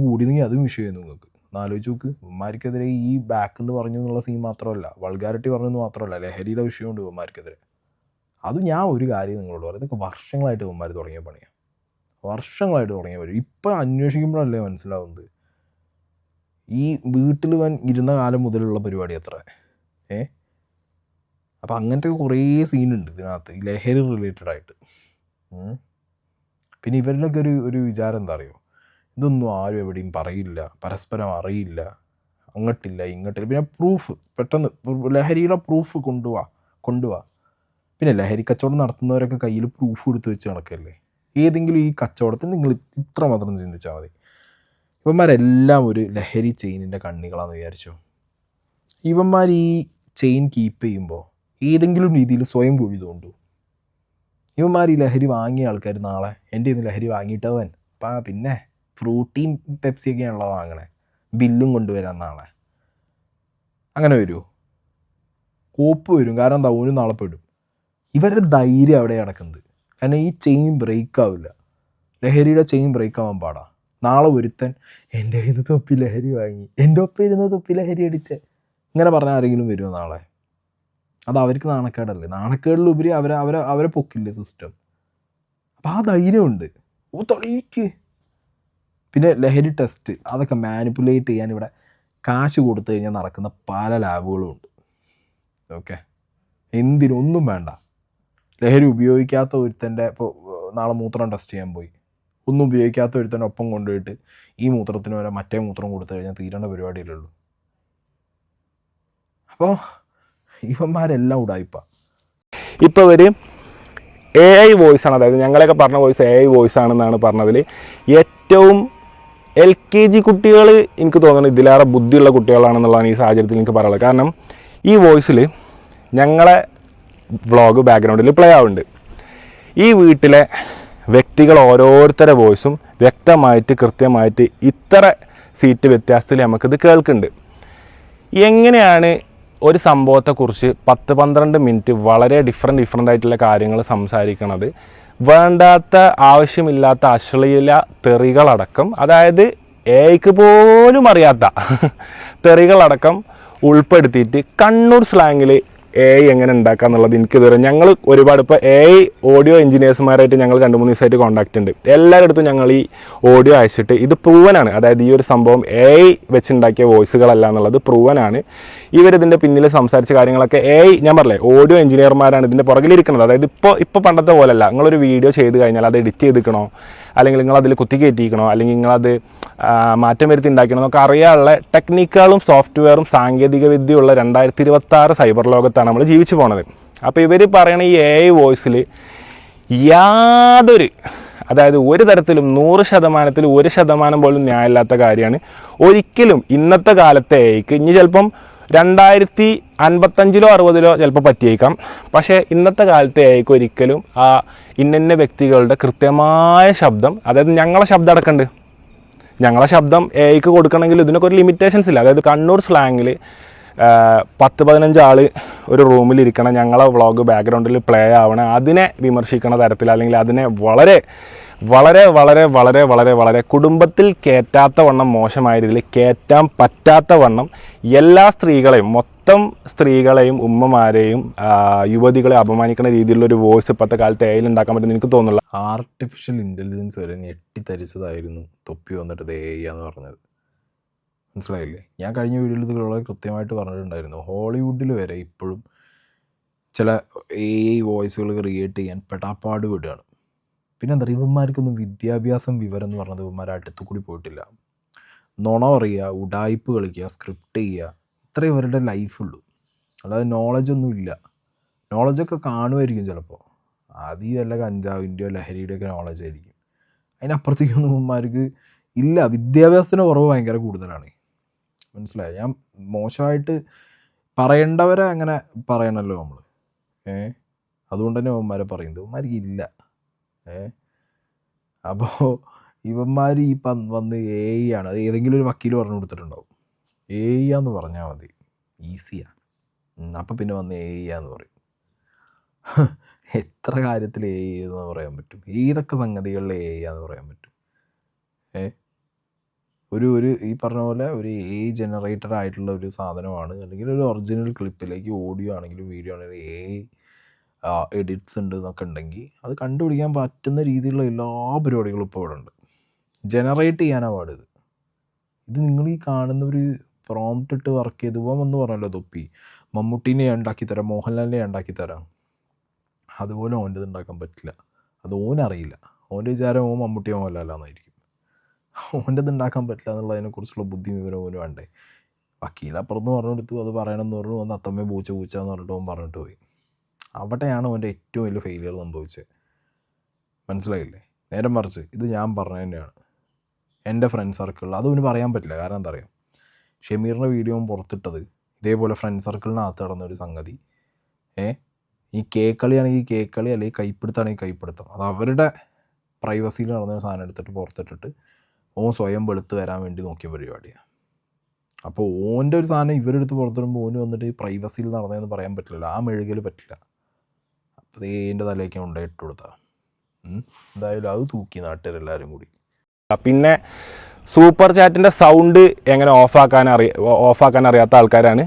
കൂടിയെങ്കിൽ അതും വിഷയമായിരുന്നു നിങ്ങൾക്ക്. ആലോചിച്ച് നോക്ക്, ഇവന്മാർക്കെതിരെ ഈ ബാക്ക് എന്ന് പറഞ്ഞു എന്നുള്ള സീൻ മാത്രമല്ല, വൾഗാരിറ്റി പറഞ്ഞെന്ന് മാത്രമല്ല, ലഹരിയുടെ വിഷയമുണ്ട് ഇവന്മാർക്കെതിരെ. അത് ഞാൻ ഒരു കാര്യം നിങ്ങളോട് പറയും, ഇതൊക്കെ വർഷങ്ങളായിട്ട് ഇവന്മാർ തുടങ്ങിയ പണിയാണ്, വർഷങ്ങളായിട്ട് തുടങ്ങിയ പണി. ഇപ്പം അന്വേഷിക്കുമ്പോഴല്ലേ മനസ്സിലാവുന്നത് ഈ വീട്ടിൽ ഇരുന്ന കാലം മുതലുള്ള പരിപാടി എത്ര. അപ്പം അങ്ങനത്തെ കുറേ സീനുണ്ട് ഇതിനകത്ത്, ഈ ലഹരി റിലേറ്റഡ് ആയിട്ട്. പിന്നെ ഇവരിലൊക്കെ ഒരു വിചാരം എന്താ അറിയോ, ഇതൊന്നും ആരും എവിടെയും പറയില്ല, പരസ്പരം അറിയില്ല, അങ്ങോട്ടില്ല ഇങ്ങോട്ടില്ല. പിന്നെ പ്രൂഫ് പെട്ടെന്ന്, ലഹരിയുടെ പ്രൂഫ് കൊണ്ടുപോവാ. പിന്നെ ലഹരി കച്ചവടം നടത്തുന്നവരൊക്കെ കയ്യിൽ പ്രൂഫ് കൊടുത്ത് വെച്ച് നടക്കല്ലേ. ഏതെങ്കിലും ഈ കച്ചവടത്തിന് നിങ്ങൾ ഇത്ര മാത്രം ചിന്തിച്ചാൽ മതി, ഇവന്മാരെല്ലാം ഒരു ലഹരി ചെയിനിൻ്റെ കണ്ണികളാണെന്ന് വിചാരിച്ചോ. ഇവന്മാർ ഈ ചെയിൻ കീപ്പ് ചെയ്യുമ്പോൾ ഏതെങ്കിലും രീതിയിൽ സ്വയം കുഴി തോണ്ടു. ഇവന്മാർ ഈ ലഹരി വാങ്ങിയ ആൾക്കാർ നാളെ എൻ്റെ ഇന്ന് ലഹരി വാങ്ങിയിട്ടവൻ പിന്നെ ഫ്രൂട്ടിയും പെപ്സിയൊക്കെയാണല്ലോ വാങ്ങണേ, ബില്ലും കൊണ്ടുവരാൻ നാളെ. അങ്ങനെ വരുമോ? കോപ്പ് വരും. കാരണം എന്താ, ഒരു നാളെ പെടും. ഇവരുടെ ധൈര്യം അവിടെ കിടക്കുന്നത്. കാരണം ഈ ചെയിൻ ബ്രേക്ക് ആവില്ല, ലഹരിയുടെ ചെയിൻ ബ്രേക്ക് ആവാൻ പാടാ. നാളെ ഒരുത്തൻ എൻ്റെ കയ്യിൽ നിന്ന് തൊപ്പി ലഹരി വാങ്ങി, എൻ്റെ ഒപ്പം ഇരുന്ന് തൊപ്പി ലഹരി അടിച്ച്, ഇങ്ങനെ പറഞ്ഞാൽ ആരെങ്കിലും വരുമോ നാളെ? അത് അവർക്ക് നാണക്കേടല്ലേ. നാണക്കേടിലുപരി അവരെ പൊക്കില്ലേ സിസ്റ്റം. അപ്പം ആ ധൈര്യമുണ്ട്. തെളിയിക്ക്. പിന്നെ ലഹരി ടെസ്റ്റ് അതൊക്കെ മാനിപ്പുലേറ്റ് ചെയ്യാൻ ഇവിടെ കാശ് കൊടുത്തു കഴിഞ്ഞാൽ നടക്കുന്ന പല ലാബുകളും ഉണ്ട്. ഓക്കെ, ഒന്നും വേണ്ട. ലഹരി ഉപയോഗിക്കാത്ത ഒരുത്തൻ്റെ, ഇപ്പോൾ നാളെ മൂത്രം ടെസ്റ്റ് ചെയ്യാൻ പോയി, ഒന്നും ഉപയോഗിക്കാത്ത ഒരുത്തൻ്റെ ഒപ്പം കൊണ്ടുപോയിട്ട് ഈ മൂത്രത്തിന് വരെ മറ്റേ മൂത്രം കൊടുത്തു കഴിഞ്ഞാൽ തീരേണ്ട പരിപാടിയിലുള്ളൂ. അപ്പോൾ ഇവന്മാരെല്ലാം ഉടായിപ്പാണ്. ഇപ്പോൾ ഇവർ AI വോയിസാണ്, അതായത് ഞങ്ങളൊക്കെ പറഞ്ഞ വോയിസ് AI വോയിസ് ആണെന്നാണ് പറഞ്ഞതിൽ ഏറ്റവും LKG കുട്ടികൾ എനിക്ക് തോന്നുന്നു ഇതിലേറെ ബുദ്ധിയുള്ള കുട്ടികളാണെന്നുള്ളതാണ് ഈ സാഹചര്യത്തിൽ എനിക്ക് പറയാനുള്ളത്. കാരണം ഈ വോയിസിൽ ഞങ്ങളെ വ്ളോഗ് ബാക്ക്ഗ്രൗണ്ടിൽ പ്ലേ ആവുന്നുണ്ട്. ഈ വീട്ടിലെ വ്യക്തികൾ ഓരോരുത്തരുടെ വോയിസും വ്യക്തമായിട്ട് കൃത്യമായിട്ട് ഇത്ര സീറ്റ് വ്യത്യാസത്തിൽ നമുക്കിത് കേൾക്കുന്നുണ്ട്. എങ്ങനെയാണ് ഒരു സംഭവത്തെക്കുറിച്ച് 10-12 മിനിറ്റ് വളരെ ഡിഫറെൻ്റ് ആയിട്ടുള്ള കാര്യങ്ങൾ സംസാരിക്കണത്? വേണ്ടാത്ത ആവശ്യമില്ലാത്ത അശ്ലീല തെറികളടക്കം, അതായത് ഏയ്ക്ക് പോലും അറിയാത്ത തെറികളടക്കം ഉൾപ്പെടുത്തിയിട്ട് കണ്ണൂർ സ്ലാങ്ങിൽ AI എങ്ങനെ ഉണ്ടാക്കുക എന്നുള്ളത് എനിക്കിതുവരെ, ഞങ്ങൾ ഒരുപാട് ഇപ്പോൾ AI ഓഡിയോ എഞ്ചിനീയേഴ്സുമാരായിട്ട് ഞങ്ങൾ 2-3 ദിവസമായിട്ട് കോൺടാക്റ്റ് ഉണ്ട്. എല്ലാവരുടെ അടുത്തും ഞങ്ങൾ ഈ ഓഡിയോ അയച്ചിട്ട് ഇത് പ്രൂവനാണ്, അതായത് ഈ ഒരു സംഭവം AI വെച്ചുണ്ടാക്കിയ വോയിസുകളല്ല എന്നുള്ളത് പ്രൂവനാണ്. ഇവരിതിൻ്റെ പിന്നിൽ സംസാരിച്ച കാര്യങ്ങളൊക്കെ ഞാൻ പറഞ്ഞില്ലേ, ഓഡിയോ എഞ്ചിനീയർമാരാണ് ഇതിൻ്റെ പുറകിലിരിക്കുന്നത്. അതായത് ഇപ്പോൾ പണ്ടത്തെ പോലല്ല, നിങ്ങളൊരു വീഡിയോ ചെയ്ത് കഴിഞ്ഞാൽ അത് എഡിറ്റ് ചെയ്തിക്കണോ, അല്ലെങ്കിൽ നിങ്ങളതിൽ കുത്തിക്കയറ്റിക്കണോ, അല്ലെങ്കിൽ നിങ്ങളത് മാറ്റം വരുത്തി ഉണ്ടാക്കണം എന്നൊക്കെ അറിയാനുള്ള ടെക്നിക്കുകളും സോഫ്റ്റ്വെയറും സാങ്കേതിക വിദ്യയുള്ള 2026 സൈബർ ലോകത്താണ് നമ്മൾ ജീവിച്ചു പോണത്. അപ്പോൾ ഇവർ പറയണ ഈ AI വോയിസിൽ യാതൊരു, അതായത് ഒരു തരത്തിലും 100%-ൽ 1% പോലും ന്യായമില്ലാത്ത കാര്യമാണ്. ഒരിക്കലും ഇന്നത്തെ കാലത്തെ AIക്ക് ഇനി ചിലപ്പം 2055-ലോ 60-ലോ ചിലപ്പോൾ പറ്റിയേക്കാം, പക്ഷേ ഇന്നത്തെ കാലത്തെ AIക്ക് ഒരിക്കലും ആ ഇന്ന വ്യക്തികളുടെ കൃത്യമായ ശബ്ദം, അതായത് ഞങ്ങളെ ശബ്ദം അടക്കമുണ്ട്, ഞങ്ങളെ ശബ്ദം AIക്ക് കൊടുക്കണമെങ്കിൽ ഇതിനൊക്കെ ഒരു ലിമിറ്റേഷൻസ് ഇല്ല. അതായത് കണ്ണൂർ സ്ലാങ്ങിൽ 10-15 ആൾ ഒരു റൂമിലിരിക്കണം, ഞങ്ങളെ വ്ളോഗ് ബാക്ക്ഗ്രൗണ്ടിൽ പ്ലേ ആവണം, അതിനെ വിമർശിക്കണ തരത്തിൽ, അല്ലെങ്കിൽ അതിനെ വളരെ വളരെ വളരെ വളരെ വളരെ വളരെ കുടുംബത്തിൽ കയറ്റാത്ത വണ്ണം മോശമായ രീതിയിൽ കയറ്റാൻ പറ്റാത്ത വണ്ണം എല്ലാ സ്ത്രീകളെയും, മൊത്തം സ്ത്രീകളെയും ഉമ്മമാരെയും യുവതികളെ അപമാനിക്കുന്ന രീതിയിലുള്ളൊരു വോയിസ് ഇപ്പോഴത്തെ കാലത്ത് AI ഉണ്ടാക്കാൻ പറ്റുമെന്ന് എനിക്ക് തോന്നുന്നില്ല. ആർട്ടിഫിഷ്യൽ ഇൻ്റലിജൻസ് വരെ ഞെട്ടിത്തരിച്ചതായിരുന്നു തൊപ്പി വന്നിട്ട് AI എന്ന് പറഞ്ഞത്. മനസ്സിലായില്ലേ? ഞാൻ കഴിഞ്ഞ വീഡിയോയിൽ ഇത് വളരെ കൃത്യമായിട്ട് പറഞ്ഞിട്ടുണ്ടായിരുന്നു. ഹോളിവുഡിൽ വരെ ഇപ്പോഴും ചില AI വോയിസുകൾ ക്രിയേറ്റ് ചെയ്യാൻ പെടാപ്പാട് വിടുകയാണ്. പിന്നെ എന്താ പറയുക, ഇവന്മാർക്കൊന്നും വിദ്യാഭ്യാസം വിവരം എന്ന് പറഞ്ഞത് ഇവന്മാർ അടുത്തു കൂടി പോയിട്ടില്ല. നുണ പറയുക, ഉടായ്പ് കളിക്കുക, സ്ക്രിപ്റ്റ് ചെയ്യുക, ഇത്രയും ഇവരുടെ ലൈഫുള്ളൂ. അല്ലാതെ നോളജൊന്നും ഇല്ല. നോളജൊക്കെ കാണുമായിരിക്കും ചിലപ്പോൾ, ആദ്യം വല്ല കഞ്ചാവിൻ്റെയോ ലഹരിയുടെയൊക്കെ നോളജ് ആയിരിക്കും. അതിനപ്പുറത്തേക്കൊന്നും ഇവന്മാർക്ക് ഇല്ല. വിദ്യാഭ്യാസത്തിൻ്റെ കുറവ് ഭയങ്കര കൂടുതലാണ്. മനസ്സിലായി? ഞാൻ മോശമായിട്ട് പറയേണ്ടവരെ അങ്ങനെ പറയണമല്ലോ നമ്മൾ. അതുകൊണ്ട് തന്നെ ഇവന്മാരെ പറയുന്നത് ഇവന്മാർക്ക് ഇല്ല. അപ്പോൾ ഇവന്മാർ ഈ വന്ന് ആണ്, അത് ഏതെങ്കിലും ഒരു വക്കീൽ പറഞ്ഞു കൊടുത്തിട്ടുണ്ടാവും. ആന്ന് പറഞ്ഞാൽ മതി, ഈസിയാണ്. അപ്പം പിന്നെ വന്ന് ആന്ന് പറയും. എത്ര കാര്യത്തിൽ എന്ന് പറയാൻ പറ്റും, ഏതൊക്കെ സംഗതികളിൽ ആന്ന് പറയാൻ പറ്റും. ഒരു ഈ പറഞ്ഞ പോലെ ഒരു ജനറേറ്റഡ് ആയിട്ടുള്ള ഒരു സാധനമാണ്, അല്ലെങ്കിൽ ഒരു ഒറിജിനൽ ക്ലിപ്പിലേക്ക് ഓഡിയോ ആണെങ്കിലും വീഡിയോ ആണെങ്കിലും എഡിറ്റ്സ് ഉണ്ട് എന്നൊക്കെ ഉണ്ടെങ്കിൽ അത് കണ്ടുപിടിക്കാൻ പറ്റുന്ന രീതിയിലുള്ള എല്ലാ പരിപാടികളും ഇപ്പോൾ ഇവിടെ ഉണ്ട്. ജനറേറ്റ് ചെയ്യാനാണ് പാടിത്. ഇത് നിങ്ങൾ ഈ കാണുന്നവർ പ്രോംപ്റ്റ് ഇട്ട് വർക്ക് ചെയ്ത് വന്ന് പറഞ്ഞല്ലോ തൊപ്പി, മമ്മൂട്ടീനെ ഉണ്ടാക്കിത്തരാം, മോഹൻലാലിനെ ഉണ്ടാക്കിത്തരാം. അതുപോലെ ഓൻ്റെ ഇത് ഉണ്ടാക്കാൻ പറ്റില്ല. അത് ഓനറിയില്ല. ഓൻ്റെ വിചാരം ഓൻ മമ്മൂട്ടിയോ മോഹൻലാലാന്നായിരിക്കും. ഓൻ്റെ ഇത് ഉണ്ടാക്കാൻ പറ്റില്ല എന്നുള്ളതിനെക്കുറിച്ചുള്ള ബുദ്ധി വിവരം ഓന് വേണ്ടേ. വക്കീലപ്പുറത്ത് പറഞ്ഞു കൊടുത്തു, അത് പറയണമെന്ന് പറഞ്ഞു, ഒന്ന് അത്തമ്മേ പൂച്ചാന്ന് പറഞ്ഞിട്ട് ഓൻ പറഞ്ഞിട്ട് പോയി. അവിടെയാണ് ഓൻ്റെ ഏറ്റവും വലിയ ഫെയിലിയർ സംഭവിച്ചത്. മനസ്സിലായില്ലേ? നേരെ മറിച്ച് ഇത് ഞാൻ പറഞ്ഞത് തന്നെയാണ്. എൻ്റെ ഫ്രണ്ട് സർക്കിളിൽ അത് അവന് പറയാൻ പറ്റില്ല. കാരണം എന്താ പറയുക, ഷമീറിൻ്റെ വീഡിയോ പുറത്തിട്ടത് ഇതേപോലെ ഫ്രണ്ട് സർക്കിളിനകത്ത് നടന്നൊരു സംഗതി. ഈ കേക്കളിയാണെങ്കിൽ കേക്കളി, അല്ലെങ്കിൽ കൈപ്പിടുത്താണെങ്കിൽ കൈപ്പിടുത്തം. അത് അവരുടെ പ്രൈവസിയിൽ നടന്നൊരു സാധനം എടുത്തിട്ട് പുറത്തിട്ടിട്ട് ഓൻ സ്വയം വെളുത്ത് വരാൻ വേണ്ടി നോക്കിയ പരിപാടിയാണ്. അപ്പോൾ ഓൻ്റെ ഒരു സാധനം ഇവരെടുത്ത് പുറത്തിടുമ്പോൾ ഓന് വന്നിട്ട് പ്രൈവസിയിൽ നടന്നതെന്ന് പറയാൻ പറ്റില്ലല്ലോ. ആ മെഴുകൽ പറ്റില്ല. അപ്പോൾ എൻ്റെ തലയ്ക്ക് ഉണ്ടായിട്ട് കൊടുത്താൽ എന്തായാലും അത് തൂക്കി നാട്ടുകാരെല്ലാവരും കൂടി. പിന്നെ സൂപ്പർ ചാറ്റിൻ്റെ സൗണ്ട് എങ്ങനെ ഓഫാക്കാൻ അറിയാത്ത ആൾക്കാരാണ്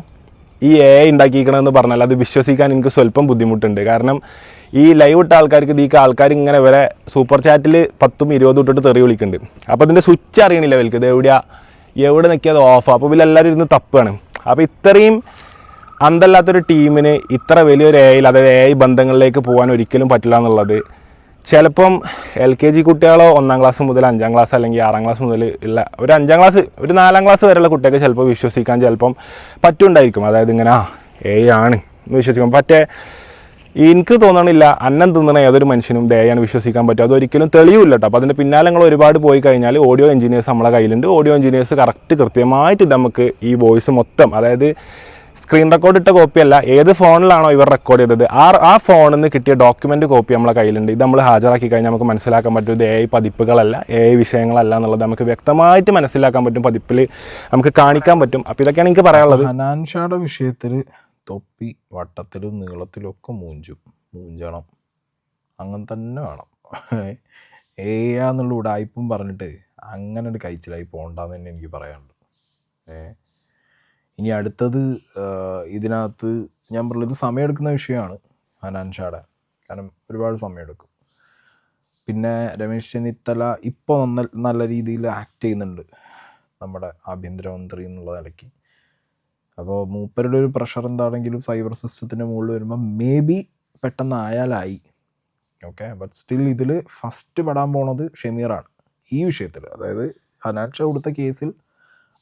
ഈ ഉണ്ടാക്കിയിരിക്കണമെന്ന് പറഞ്ഞാൽ അത് വിശ്വസിക്കാൻ എനിക്ക് സ്വല്പം ബുദ്ധിമുട്ടുണ്ട്. കാരണം ഈ ലൈവ് ഇട്ട ആൾക്കാർക്ക് ആൾക്കാർ ഇങ്ങനെ വരെ സൂപ്പർ ചാറ്റിൽ 10-20 ഇട്ടിട്ട് തെറി വിളിക്കുന്നുണ്ട്. അപ്പോൾ അതിൻ്റെ സ്വിച്ച് അറിയണില്ല അവർക്ക്, ഇത് എവിടെ നിൽക്കിയത് ഓഫ്. അപ്പോൾ ഇവരെല്ലാവരും ഇരുന്ന് തപ്പാണ്. അപ്പോൾ ഇത്രയും അന്തല്ലാത്തൊരു ടീമിന് ഇത്ര വലിയൊരു അതായത് ബന്ധങ്ങളിലേക്ക് പോകാൻ ഒരിക്കലും പറ്റില്ല എന്നുള്ളത് ചിലപ്പം LKG കുട്ടികളോ 1ാം ക്ലാസ് മുതൽ 5ാം ക്ലാസ് അല്ലെങ്കിൽ 6ാം ക്ലാസ് മുതൽ ഉള്ള ഒരു 5ാം ക്ലാസ് ഒരു 4ാം ക്ലാസ് വരെയുള്ള കുട്ടികൾക്ക് ചിലപ്പോൾ വിശ്വസിക്കാൻ ചിലപ്പം പറ്റുണ്ടായിരിക്കും. അതായത് ഇങ്ങനെ ആണ് എന്ന് വിശ്വസിക്കാം. എനിക്ക് തോന്നണില്ല അന്നം തിന്നണ ഏതൊരു മനുഷ്യനും ദയാണ് വിശ്വസിക്കാൻ പറ്റും. അതൊരിക്കലും തെളിയില്ല കേട്ടോ. അപ്പോൾ അതിൻ്റെ പിന്നാലെ നിങ്ങൾ ഒരുപാട് പോയി കഴിഞ്ഞാൽ ഓഡിയോ എഞ്ചിനീയേഴ്സ് നമ്മളെ കയ്യിലുണ്ട്. ഓഡിയോ എഞ്ചിനീയേഴ്സ് കൃത്യമായിട്ട് നമുക്ക് ഈ വോയിസ് മൊത്തം, അതായത് സ്ക്രീൻ റെക്കോർഡ് ഇട്ട കോപ്പിയല്ല, ഏത് ഫോണിലാണോ ഇവർ റെക്കോർഡ് ചെയ്തത് ആ ഫോണിൽ നിന്ന് കിട്ടിയ ഡോക്യുമെൻ്റ് കോപ്പി നമ്മളെ കയ്യിലുണ്ട്. ഇത് നമ്മൾ ഹാജരാക്കി കഴിഞ്ഞാൽ നമുക്ക് മനസ്സിലാക്കാൻ പറ്റും ഇത് പതിപ്പുകളല്ല, വിഷയങ്ങളല്ല എന്നുള്ളത് നമുക്ക് വ്യക്തമായിട്ട് മനസ്സിലാക്കാൻ പറ്റും. പതിപ്പിൽ നമുക്ക് കാണിക്കാൻ പറ്റും. അപ്പോൾ ഇതൊക്കെയാണ് എനിക്ക് പറയാനുള്ളത്. ഹനാൻഷായുടെ വിഷയത്തിൽ തൊപ്പി വട്ടത്തിലും നീളത്തിലും ഒക്കെ മൂഞ്ചണം, അങ്ങനെ തന്നെ വേണം. എന്നുള്ള ഉടായ്പും പറഞ്ഞിട്ട് അങ്ങനെ ഒരു കഴിച്ചിലായി പോകണ്ടെന്ന് തന്നെ എനിക്ക് പറയാനുണ്ട്. ഇനി അടുത്തത് ഇതിനകത്ത് ഞാൻ പറഞ്ഞത് സമയമെടുക്കുന്ന വിഷയമാണ് ഹനാൻഷായുടെ. കാരണം ഒരുപാട് സമയമെടുക്കും. പിന്നെ രമേശ് ചെന്നിത്തല ഇപ്പോൾ നല്ല രീതിയിൽ ആക്ട് ചെയ്യുന്നുണ്ട് നമ്മുടെ ആഭ്യന്തരമന്ത്രി എന്നുള്ള നിലയ്ക്ക്. അപ്പോൾ മൂപ്പരുടെ ഒരു പ്രഷർ എന്താണെങ്കിലും സൈബർ സിസ്റ്റത്തിൻ്റെ മുകളിൽ വരുമ്പോൾ മേ ബി പെട്ടെന്ന് ആയാലായി. ഓക്കെ, ബട്ട് സ്റ്റിൽ ഇതിൽ ഫസ്റ്റ് പെടാൻ പോണത് ഷമീറാണ് ഈ വിഷയത്തിൽ. അതായത് ഹനാൻഷാ കൊടുത്ത കേസിൽ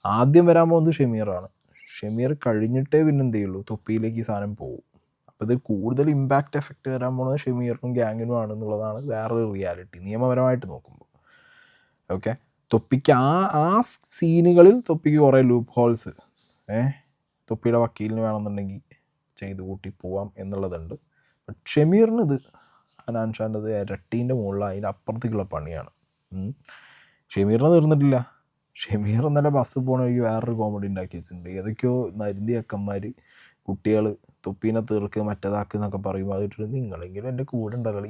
ആദ്യം വരാൻ പോകുന്നത് ഷമീറാണ്. ഷമീർ കഴിഞ്ഞിട്ടേ പിന്നെ എന്ത് ചെയ്യുള്ളൂ, തൊപ്പിയിലേക്ക് ഈ സാധനം പോകും. അപ്പോൾ ഇത് കൂടുതൽ ഇമ്പാക്റ്റ് എഫക്റ്റ് വരാൻ പോകുന്നത് ഷമീറിനും ഗ്യാങ്ങിനും ആണെന്നുള്ളതാണ് വേറൊരു റിയാലിറ്റി നിയമപരമായിട്ട് നോക്കുമ്പോൾ. ഓക്കെ, തൊപ്പിക്ക് ആ സീനുകളിൽ തൊപ്പിക്ക് കുറേ ലൂപ്പ് ഹോൾസ് തൊപ്പിയുടെ വക്കീലിന് വേണമെന്നുണ്ടെങ്കിൽ ചെയ്ത് കൂട്ടി പോവാം എന്നുള്ളതുണ്ട്. ബട്ട് ഷമീറിന് ഇത് ഹനാൻഷാൻ്റെത് ഇരട്ടീൻ്റെ മുകളിൽ അതിനപ്പുറത്തേക്കുള്ള പണിയാണ്. ഷമീറിനെ തീർന്നിട്ടില്ല. ഷമീർ ഇന്നലെ ബസ് പോകണ വഴിക്ക് വേറൊരു കോമഡി ഉണ്ടാക്കി വെച്ചിട്ടുണ്ട്. ഏതൊക്കെയോ നരുന്തി അക്കന്മാർ കുട്ടികൾ തൊപ്പീനെ തീർക്ക് മറ്റേതാക്കുക എന്നൊക്കെ പറയുമ്പോൾ അതിട്ട് നിങ്ങളെങ്കിലും എൻ്റെ കൂടെ ഉണ്ടാകുക.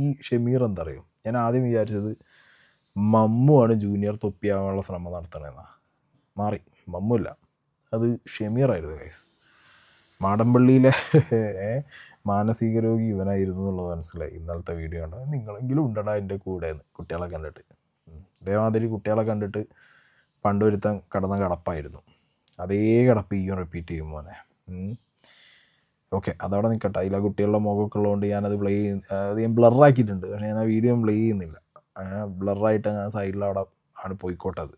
ഈ ഷമീർ എന്താ പറയുക, ഞാൻ ആദ്യം വിചാരിച്ചത് മമ്മുവാണ് ജൂനിയർ തൊപ്പിയാവാനുള്ള ശ്രമം നടത്തണമെന്നാണ്. മാറി, മമ്മുല്ല, അത് ഷമീറായിരുന്നു ഗൈസ്. മാടമ്പള്ളിയിലെ മാനസിക രോഗി ഇവനായിരുന്നു എന്നുള്ളത് മനസ്സിലായി ഇന്നലത്തെ വീഡിയോ കണ്ടത്. നിങ്ങളെങ്കിലും ഉണ്ടടാ എൻ്റെ കൂടെ എന്ന് കുട്ടികളെ കണ്ടിട്ട്. ഇതേമാതിരി കുട്ടികളെ കണ്ടിട്ട് പണ്ടൊരുത്തൻ കടന്ന കടപ്പായിരുന്നു. അതേ കടപ്പ് ഈ റിപ്പീറ്റ് ചെയ്യും മോനെ. ഓക്കെ, അതവിടെ നിൽക്കട്ടെ. അതിൽ ആ കുട്ടികളുടെ മുഖമൊക്കെ ഉള്ളതുകൊണ്ട് ഞാനത് അത് ഞാൻ ബ്ലറാക്കിയിട്ടുണ്ട്. പക്ഷേ ഞാൻ ആ വീഡിയോ പ്ലേ ചെയ്യുന്നില്ല. ബ്ലറായിട്ട് ഞാൻ സൈഡിലവിടെ ആണ് പോയിക്കോട്ടെ. അത്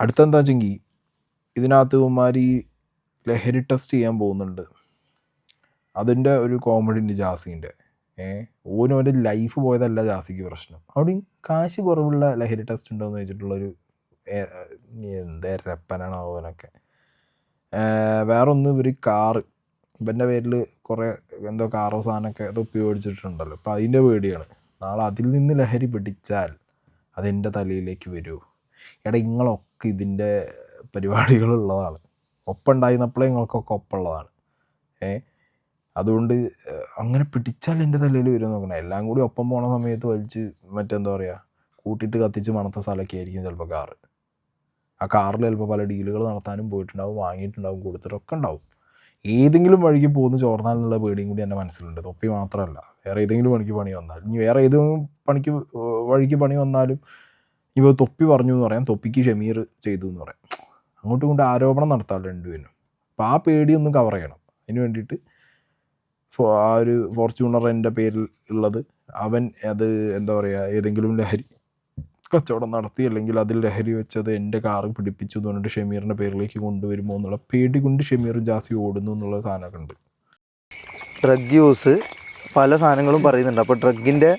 അടുത്തെന്താ വെച്ചെങ്കിൽ ഇതിനകത്ത് ഉമ്മാരി ലഹരി ടെസ്റ്റ് ചെയ്യാൻ പോകുന്നുണ്ട്. അതിൻ്റെ ഒരു കോമഡി ഉണ്ട് ജാസിൻ്റെ. ഓനോൻ്റെ ലൈഫ് പോയതല്ല ജാസിക്ക് പ്രശ്നം. അവിടെ കാശ് കുറവുള്ള ലഹരി ടെസ്റ്റ് ഉണ്ടോ എന്ന് വെച്ചിട്ടുള്ളൊരു എന്താ രപ്പനാണോ അവനൊക്കെ. വേറൊന്ന്, ഇവർ കാറ് ഇവൻ്റെ പേരിൽ കുറേ എന്തോ കാറോ സാധനമൊക്കെ തൊപ്പി മേടിച്ചിട്ടുണ്ടല്ലോ. അപ്പോൾ അതിൻ്റെ പേടിയാണ്. നാളെ അതിൽ നിന്ന് ലഹരി പിടിച്ചാൽ അതെൻ്റെ തലയിലേക്ക് വരുമോ? എടാ നിങ്ങളൊക്കെ ഇതിൻ്റെ പരിപാടികളുള്ളതാണ്. ഒപ്പം ഉണ്ടായിരുന്നപ്പോഴേ നിങ്ങൾക്കൊക്കെ ഒപ്പമുള്ളതാണ്. അതുകൊണ്ട് അങ്ങനെ പിടിച്ചാൽ എൻ്റെ തലയിൽ വരും നോക്കണം. എല്ലാം കൂടി ഒപ്പം പോണ സമയത്ത് വലിച്ച് മറ്റെന്താ പറയുക കൂട്ടിയിട്ട് കത്തിച്ച് മണത്ത സ്ഥലമൊക്കെ ആയിരിക്കും ചിലപ്പോൾ കാറ്. ആ കാറിൽ ചിലപ്പോൾ പല ഡീലുകൾ നടത്താനും പോയിട്ടുണ്ടാവും, വാങ്ങിയിട്ടുണ്ടാവും, കൊടുത്തിട്ടൊക്കെ ഉണ്ടാവും. ഏതെങ്കിലും വഴിക്ക് പോകുന്ന ചോർന്നാലുള്ള പേടിയും കൂടി എൻ്റെ മനസ്സിലുണ്ട്. തൊപ്പി മാത്രമല്ല, വേറെ ഏതെങ്കിലും പണിക്ക് പണി വന്നാലും, ഇനി വേറെ ഏതെങ്കിലും വഴിക്ക് പണി വന്നാലും ഇപ്പോൾ തൊപ്പി പറഞ്ഞു എന്ന് പറയാം, തൊപ്പിക്ക് ഷമീർ ചെയ്തു എന്ന് പറയാം. അങ്ങോട്ടും ഇങ്ങോട്ടും ആരോപണം നടത്താമല്ലോ രണ്ടുപേരും. അപ്പോൾ ആ പേടിയൊന്ന് കവർ ചെയ്യണം. അതിന് വേണ്ടിയിട്ട് ആ ഒരു ഫോർച്യൂണർ എൻ്റെ പേരിൽ ഉള്ളത് അവൻ അത് എന്താ പറയുക ഏതെങ്കിലും ലഹരി കച്ചവടം നടത്തി അല്ലെങ്കിൽ അതിൽ ലഹരി വെച്ചത് എൻ്റെ കാറ് പിടിപ്പിച്ചു എന്ന് പറഞ്ഞിട്ട് ഷമീറിൻ്റെ പേരിലേക്ക് കൊണ്ടുവരുമോ എന്നുള്ള പേടി കൊണ്ട് ഷമീർ ജാസി ഓടുന്നു എന്നുള്ള സാധനമൊക്കെ ഉണ്ട്. ഡ്രഗ് യൂസ് പല സാധനങ്ങളും പറയുന്നുണ്ട്. അപ്പോൾ ഡ്രഗിൻ്റെ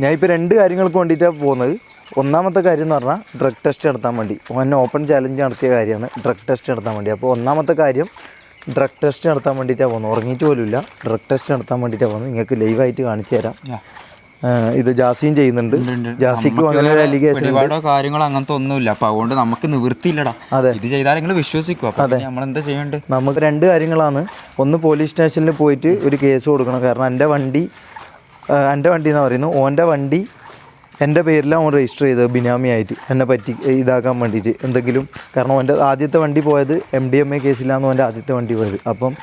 ഞാൻ ഇപ്പോൾ 2 കാര്യങ്ങൾക്ക് വേണ്ടിയിട്ടാണ് പോകുന്നത്. ഒന്നാമത്തെ കാര്യം എന്ന് പറഞ്ഞാൽ ഡ്രഗ് ടെസ്റ്റ് നടത്താൻ വേണ്ടി. ഓപ്പൺ ചാലഞ്ച് നടത്തിയ കാര്യമാണ് ഡ്രഗ് ടെസ്റ്റ് നടത്താൻ വേണ്ടി. അപ്പോൾ ഒന്നാമത്തെ കാര്യം ഡ്രഗ് ടെസ്റ്റ് നടത്താൻ വേണ്ടിയിട്ടാണ് പോകുന്നത്. ഉറങ്ങിയിട്ട് പോലുമില്ല, ഡ്രഗ് ടെസ്റ്റ് നടത്താൻ വേണ്ടിയിട്ടാണ് പോകുന്നത്. നിങ്ങൾക്ക് ലൈവായിട്ട് കാണിച്ചു തരാം. ഇത് ജാസിയും ചെയ്യുന്നുണ്ട്. ജാസിക്കും അങ്ങനെ ഒരു അലിഗേഷൻ കാര്യങ്ങൾ അങ്ങനത്തെ ഒന്നുമില്ല. അപ്പൊ അതുകൊണ്ട് നമുക്ക് നിവൃത്തിയില്ലടാ. അതെ, ഇത് ചെയ്താൽ നിങ്ങൾ വിശ്വസിക്കും. അതെ, നമ്മൾ എന്താ ചെയ്യേണ്ടത്? നമുക്ക് 2 കാര്യങ്ങളാണ്. ഒന്ന് പോലീസ് സ്റ്റേഷനിൽ പോയിട്ട് ഒരു കേസ് കൊടുക്കണം. കാരണം എൻ്റെ വണ്ടി എന്ന് പറയുന്നു, ഓൻ്റെ വണ്ടി എൻ്റെ പേരിലാണ് ഓൻ രജിസ്റ്റർ ചെയ്തത് ബിനാമിയായിട്ട് എന്നെ പറ്റി ഇതാക്കാൻ വേണ്ടിയിട്ട് എന്തെങ്കിലും. കാരണം ഓൻ്റെ ആദ്യത്തെ വണ്ടി പോയത് MDMA കേസിലാണ് ഓൻ്റെ ആദ്യത്തെ വണ്ടി പോയത്. അപ്പം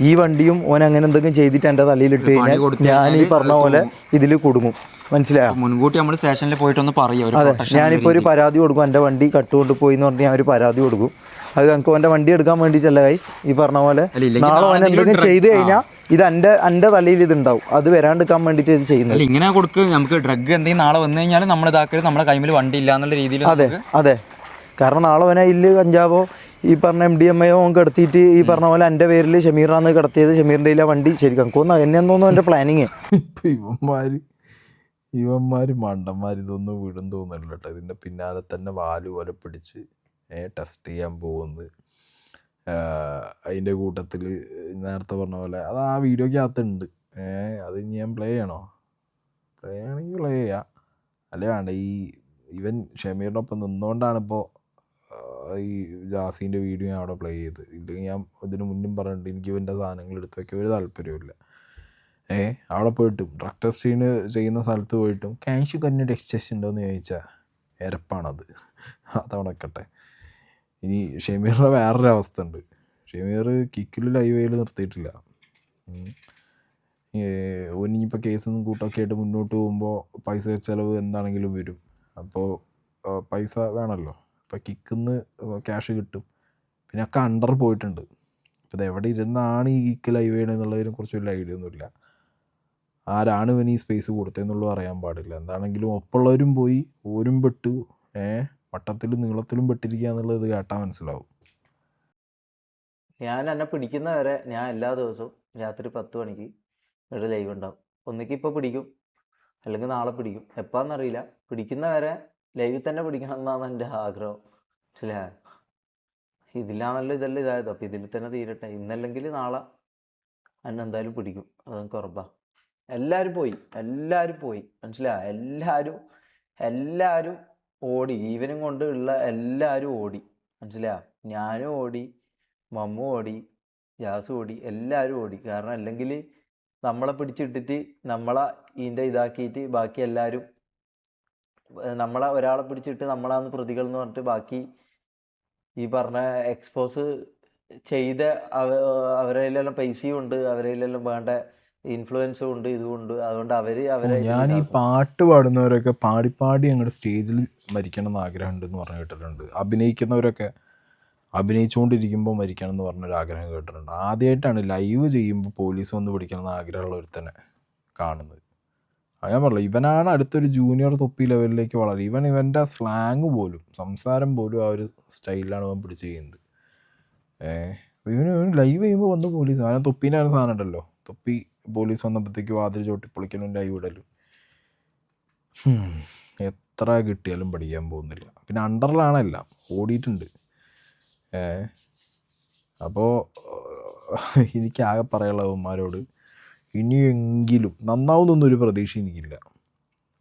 ഈ വണ്ടിയും ഓൻ അങ്ങനെ എന്തെങ്കിലും ചെയ്തിട്ട് എൻ്റെ തലയിലിട്ട് കഴിഞ്ഞാൽ ഞാൻ ഈ പറഞ്ഞ പോലെ ഇതിൽ കുടുങ്ങും. മനസ്സിലായോ? മുൻകൂട്ടി നമ്മൾ സ്റ്റേഷനിൽ പോയിട്ടൊന്ന് പറയും. അതെ, ഞാനിപ്പോൾ ഒരു പരാതി കൊടുക്കും. എൻ്റെ വണ്ടി കട്ടുകൊണ്ട് പോയി എന്ന് പറഞ്ഞാൽ ഞാൻ ഒരു പരാതി കൊടുക്കും. അത് ഞങ്ങൾക്ക് ഓൻ്റെ വണ്ടി എടുക്കാൻ വേണ്ടിയിട്ടല്ല ഗൈസ്, ഈ പറഞ്ഞ പോലെ നാളെ ഓൻ എന്തെങ്കിലും ചെയ്ത് കഴിഞ്ഞാൽ ഇത് എൻ്റെ തലയിൽ ഇതുണ്ടാവും. അത് വരാണ്ടിരിക്കാൻ വേണ്ടിയിട്ട് ഇത് ചെയ്യുന്നത്. ഇങ്ങനെ കൊടുക്കുക. നമുക്ക് ഡ്രഗ് എന്തെങ്കിലും നാളെ വന്നു കഴിഞ്ഞാൽ നമ്മൾ ഇതാക്കരുത്, നമ്മുടെ കൈമിൽ വണ്ടി ഇല്ല എന്നുള്ള രീതിയിൽ. അതെ, കാരണം നാളെ ഓനെ ഇല്ല് കഞ്ചാവോ ഈ പറഞ്ഞ MDMA ഓൻ കിടത്തിയിട്ട് ഈ പറഞ്ഞ പോലെ എൻ്റെ പേരിൽ ഷമീറാന്ന് കിടത്തിയത്, ഷമീറിൻ്റെ ആ വണ്ടി ശരിക്കും എനിക്കൊന്നും എന്നെ തോന്നുന്നു എൻ്റെ പ്ലാനിങ്. ഇപ്പം ഇവന്മാർ മണ്ടന്മാർ ഇതൊന്നും വിടും തോന്നില്ല കേട്ടോ. ഇതിൻ്റെ പിന്നാലെ തന്നെ വാല് പോലെ പിടിച്ച് ടെസ്റ്റ് ചെയ്യാൻ പോകുന്നത്. അതിൻ്റെ കൂട്ടത്തിൽ നേരത്തെ പറഞ്ഞ പോലെ അത് ആ വീഡിയോക്കകത്തുണ്ട്. അത് ഇനി ഞാൻ പ്ലേ ചെയ്യണോ? പ്ലേ ചെയ്യണമെങ്കിൽ പ്ലേ ചെയ്യാം, അല്ലേ വേണ്ട. ഇവൻ ഷമീറിനൊപ്പം നിന്നുകൊണ്ടാണ് ഇപ്പോൾ ഈ ജാസീൻ്റെ വീഡിയോ ഞാൻ അവിടെ പ്ലേ ചെയ്ത്. ഇല്ലെങ്കിൽ ഞാൻ ഇതിന് മുന്നും പറഞ്ഞിട്ട് എനിക്ക് ഇവൻ്റെ സാധനങ്ങൾ എടുത്ത് വയ്ക്കാൻ ഒരു താല്പര്യമില്ല. അവിടെ പോയിട്ടും ഡ്രഗ് ടെസ്റ്റിന് ചെയ്യുന്ന സ്ഥലത്ത് പോയിട്ടും ക്യാഷ് കന്നിട്ട് എക്സ്ചേഞ്ച് ഉണ്ടോയെന്ന് ചോദിച്ചാൽ എരപ്പാണത്. അതവിടെ വെക്കട്ടെ. ഇനി ഷമീറിൻ്റെ വേറൊരു അവസ്ഥ ഉണ്ട്. ഷമീർ കിക്കിൽ ലൈവേയിൽ നിർത്തിയിട്ടില്ല. ഇനിയിപ്പോൾ കേസൊന്നും കൂട്ടൊക്കെ ആയിട്ട് മുന്നോട്ട് പോകുമ്പോൾ പൈസ ചിലവ് എന്താണെങ്കിലും വരും. അപ്പോൾ പൈസ വേണമല്ലോ. അപ്പോൾ കിക്കിന്ന് ക്യാഷ് കിട്ടും. പിന്നെ ഒക്കെ അണ്ടർ പോയിട്ടുണ്ട്. അപ്പോൾ ഇതെവിടെ ഇരുന്നാണ് ഈ കിക്ക് ലൈവ് ചെയ്യണമെന്നുള്ളതിനെ കുറിച്ച് വലിയ ഐഡിയ ഒന്നുമില്ല. ആരാണ് ഇവന് ഈ സ്പേസ് കൊടുത്തതെന്നുള്ളത് അറിയാൻ പാടില്ല. എന്താണെങ്കിലും ഒപ്പമുള്ളവരും പോയി, ഓരും പെട്ടു, വട്ടത്തിലും നീളത്തിലും പെട്ടിരിക്കുക എന്നുള്ളത് കേട്ടാൽ മനസ്സിലാവും. ഞാൻ എന്നെ പിടിക്കുന്നവരെ ഞാൻ എല്ലാ ദിവസവും രാത്രി 10 മണിക്ക് ഒരു ലൈവ് ഉണ്ടാവും. ഒന്നിക്ക് ഇപ്പോൾ പിടിക്കും, അല്ലെങ്കിൽ നാളെ പിടിക്കും, എപ്പാന്നറിയില്ല. പിടിക്കുന്നവരെ ലൈവിൽ തന്നെ പിടിക്കണം എന്നാണ് എൻ്റെ ആഗ്രഹം. മനസ്സിലാ? ഇതിലാണല്ലോ ഇതെല്ലാം ഇതായത്. അപ്പോൾ ഇതിൽ തന്നെ തീരട്ടെ. ഇന്നല്ലെങ്കിൽ നാളെ എന്നെ എന്തായാലും പിടിക്കും, അതെനിക്ക് ഉറപ്പാ. എല്ലാവരും പോയി മനസ്സിലാ? എല്ലാവരും ഓടി. ഈവനും കൊണ്ട് ഉള്ള എല്ലാവരും ഓടി. മനസ്സിലാ? ഞാനും ഓടി, മമ്മു ഓടി, ജാസു ഓടി, എല്ലാവരും ഓടി. കാരണം അല്ലെങ്കിൽ നമ്മളെ പിടിച്ചിട്ടിട്ട് നമ്മളെ ഇതിൻ്റെ ഇതാക്കിയിട്ട് ബാക്കി എല്ലാവരും നമ്മളെ ഒരാളെ പിടിച്ചിട്ട് നമ്മളാന്ന് പ്രതികൾ എന്ന് പറഞ്ഞിട്ട് ബാക്കി ഈ പറഞ്ഞ എക്സ്പോസ് ചെയ്ത അവരെല്ലാം പൈസയും ഉണ്ട്, അവരെല്ലാം വേണ്ട ഇൻഫ്ലുവൻസും ഉണ്ട്, ഇതുകൊണ്ട്. അതുകൊണ്ട് അവരെ ഞാൻ ഈ പാട്ട് പാടുന്നവരൊക്കെ പാടി അങ്ങോട്ട് സ്റ്റേജിൽ മരിക്കണം എന്ന് ആഗ്രഹമുണ്ടെന്ന് പറഞ്ഞു കേട്ടിട്ടുണ്ട്. അഭിനയിക്കുന്നവരൊക്കെ അഭിനയിച്ചുകൊണ്ടിരിക്കുമ്പോൾ മരിക്കണം എന്ന് പറഞ്ഞൊരാഗ്രഹം കേട്ടിട്ടുണ്ട്. ആദ്യമായിട്ടാണ് ലൈവ് ചെയ്യുമ്പോൾ പോലീസ് വന്ന് പിടിക്കണം എന്ന് ആഗ്രഹമുള്ള ഒരുത്തനെ കാണുന്നത്. ഞാൻ പറഞ്ഞില്ല, ഇവനാണ് അടുത്തൊരു ജൂനിയർ തൊപ്പി ലെവലിലേക്ക് ഇവൻ്റെ സ്ലാങ് പോലും സംസാരം പോലും ആ ഒരു സ്റ്റൈലിലാണ് അവൻ പിടിച്ച് ചെയ്യുന്നത്. ഇവന് ലൈവ് ചെയ്യുമ്പോൾ വന്ന് പോലീസ് അവനെ തൊപ്പീൻ്റെ ഒരു സാധനം ഉണ്ടല്ലോ, തൊപ്പി പോലീസ് വന്നപ്പോഴത്തേക്ക് വാതിൽ ചോട്ടി പൊളിക്കലും ലൈവ് ഇടലും. എത്ര കിട്ടിയാലും പഠിക്കാൻ പോകുന്നില്ല. പിന്നെ അണ്ടറിലാണെല്ലാം ഓടിയിട്ടുണ്ട്. അപ്പോൾ എനിക്ക് ആകെ പറയാനുള്ള അവന്മാരോട് ഇനിയെങ്കിലും നന്നാവുന്നൊന്നും പ്രതീക്ഷ എനിക്കില്ല.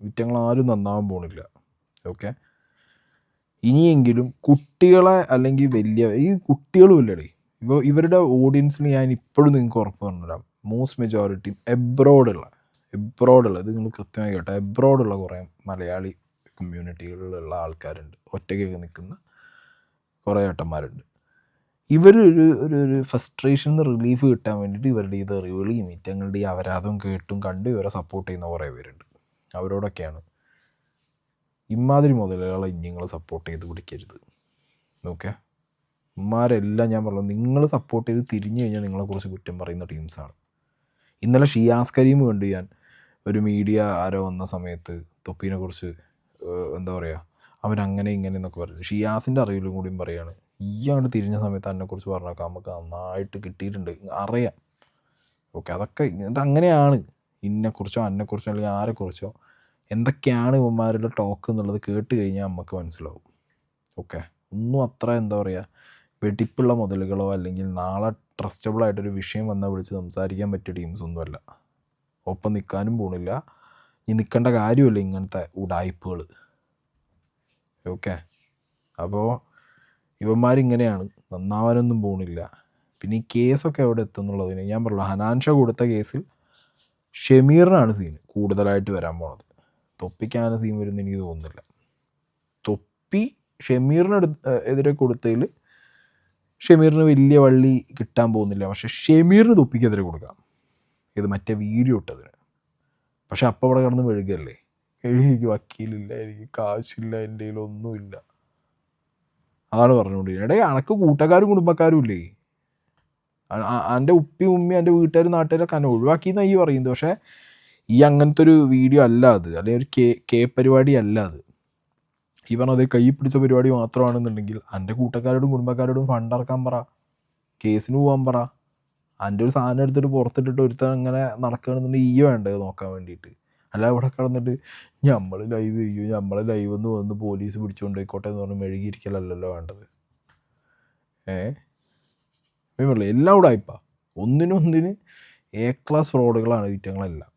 വിറ്റങ്ങളാരും നന്നാവാൻ പോണില്ല. ഓക്കെ, ഇനിയെങ്കിലും കുട്ടികളെ അല്ലെങ്കിൽ വലിയ ഈ കുട്ടികളും ഇല്ലടേ, ഇപ്പോൾ ഇവരുടെ ഓഡിയൻസിന് ഞാൻ ഇപ്പോഴും നിങ്ങൾക്ക് ഉറപ്പ് പറഞ്ഞുതരാം, മോസ്റ്റ് മെജോറിറ്റിയും എബ്രോഡുള്ള ഇത് നിങ്ങൾ കൃത്യമായി കേട്ടോ, എബ്രോഡുള്ള കുറേ മലയാളി കമ്മ്യൂണിറ്റികളിലുള്ള ആൾക്കാരുണ്ട്, ഒറ്റയ്ക്കൊക്കെ നിൽക്കുന്ന കുറേ ഏട്ടന്മാരുണ്ട്. ഇവർ ഒരു ഫ്രസ്ട്രേഷൻ റിലീഫ് കിട്ടാൻ വേണ്ടിയിട്ട് ഇവരുടെ ഈ തെറിവിളിയും മിറ്റങ്ങളുടെ ഈ അപരാധം കേട്ടും കണ്ടും ഇവരെ സപ്പോർട്ട് ചെയ്യുന്ന കുറേ പേരുണ്ട്. അവരോടൊക്കെയാണ് ഇമാതിരി മുതലുകളെ നിങ്ങൾ സപ്പോർട്ട് ചെയ്ത് പിടിക്കരുത്. ഓക്കെ, ഇമാരെല്ലാം ഞാൻ പറഞ്ഞു, നിങ്ങൾ സപ്പോർട്ട് ചെയ്ത് തിരിഞ്ഞു കഴിഞ്ഞാൽ നിങ്ങളെക്കുറിച്ച് കുറ്റം പറയുന്ന ടീംസാണ്. ഇന്നലെ ഷിയാസ് കരീം കണ്ടു ഞാൻ, ഒരു മീഡിയ ആരോ വന്ന സമയത്ത് തൊപ്പീനെ കുറിച്ച് എന്താ പറയുക, അവരങ്ങനെ ഇങ്ങനെ എന്നൊക്കെ പറഞ്ഞു. ഷിയാസിൻ്റെ അറിവിലും കൂടിയും പറയുകയാണ്, ഈയാണ് തിരിഞ്ഞ സമയത്ത് അതിനെക്കുറിച്ച് പറഞ്ഞേക്കാം, നമുക്ക് നന്നായിട്ട് കിട്ടിയിട്ടുണ്ട്, അറിയാം. ഓക്കെ, അതൊക്കെ ഇതങ്ങനെയാണ്. ഇന്നെക്കുറിച്ചോ അന്നെക്കുറിച്ചോ അല്ലെങ്കിൽ ആരെക്കുറിച്ചോ എന്തൊക്കെയാണ് ഇവന്മാരുടെ ടോക്ക് എന്നുള്ളത് കേട്ട് കഴിഞ്ഞാൽ നമുക്ക് മനസ്സിലാവും. ഓക്കെ, ഒന്നും അത്ര എന്താ പറയുക വെടിപ്പുള്ള മുതലുകളോ അല്ലെങ്കിൽ നാളെ ട്രസ്റ്റബിളായിട്ടൊരു വിഷയം വന്നാൽ വിളിച്ച് സംസാരിക്കാൻ പറ്റിയ ടീംസൊന്നുമല്ല. ഒപ്പം നിൽക്കാനും പോണില്ല, ഇനി നിൽക്കേണ്ട കാര്യമില്ല ഇങ്ങനത്തെ ഉടായ്പകൾ. ഓക്കെ, അപ്പോൾ ഇവന്മാരിങ്ങനെയാണ്, നന്നാവാനൊന്നും പോണില്ല. പിന്നെ ഈ കേസൊക്കെ എവിടെ എത്തും എന്നുള്ളതിന് ഞാൻ പറഞ്ഞു, ഹനാൻഷ കൊടുത്ത കേസിൽ ഷമീറിനാണ് സീൻ കൂടുതലായിട്ട് വരാൻ പോണത്. തൊപ്പിക്കാണ് സീൻ വരുമെന്ന് എനിക്ക് തോന്നുന്നില്ല. തൊപ്പി എതിരെ കൊടുത്തതിൽ ഷമീറിന് വലിയ വള്ളി കിട്ടാൻ പോകുന്നില്ല, പക്ഷേ ഷമീറിന് തൊപ്പിക്കെതിരെ കൊടുക്കാം, ഇത് മറ്റേ വീഡിയോ ഇട്ടതിന്. പക്ഷെ അപ്പോൾ അവിടെ കിടന്ന് മെഴുകല്ലേ, എനിക്ക് വക്കീലില്ല, എനിക്ക് കാശില്ല, എൻ്റെ കയ്യിലൊന്നുമില്ല, അതാണ് പറഞ്ഞുകൊണ്ടിരിക്കുന്നത്. ഇടയിൽ അനക്ക് കൂട്ടക്കാരും കുടുംബക്കാരും ഇല്ലേ, എൻ്റെ ഉപ്പി ഉമ്മി എൻ്റെ വീട്ടുകാരും നാട്ടുകാരൊക്കെ എന്നെ ഒഴിവാക്കിയെന്നാണ് ഈ പറയുന്നത്. പക്ഷേ ഈ അങ്ങനത്തെ ഒരു വീഡിയോ അല്ല അത്, അല്ലെങ്കിൽ ഒരു കെ പരിപാടി അല്ല അത്. ഈ പറഞ്ഞത് കൈ പിടിച്ച പരിപാടി മാത്രമാണെന്നുണ്ടെങ്കിൽ എൻ്റെ കൂട്ടക്കാരോടും കുടുംബക്കാരോടും ഫണ്ട് ഇറക്കാൻ പറ, കേസിന് പോകാൻ പറ. എൻ്റെ ഒരു സാധനം എടുത്തിട്ട് പുറത്തിട്ടിട്ട് ഒരുത്തൻ അങ്ങനെ നടക്കുകയാണെന്നുണ്ടെങ്കിൽ ഈ വേണ്ടത് നോക്കാൻ വേണ്ടിയിട്ട്. അല്ല ഇവിടെ കിടന്നിട്ട് നമ്മൾ ലൈവ് ചെയ്യും, നമ്മളെ ലൈവ് എന്ന് വന്ന് പോലീസ് പിടിച്ചുകൊണ്ട് പോയിക്കോട്ടെ എന്ന് പറഞ്ഞ് മെഴുകിയിരിക്കലല്ലോ വേണ്ടത്. എല്ലാം കൂടെ ആയിപ്പാ, ഒന്നിനൊന്നിന് എ ക്ലാസ് ഫ്രോഡുകളാണ് വിറ്റങ്ങളെല്ലാം.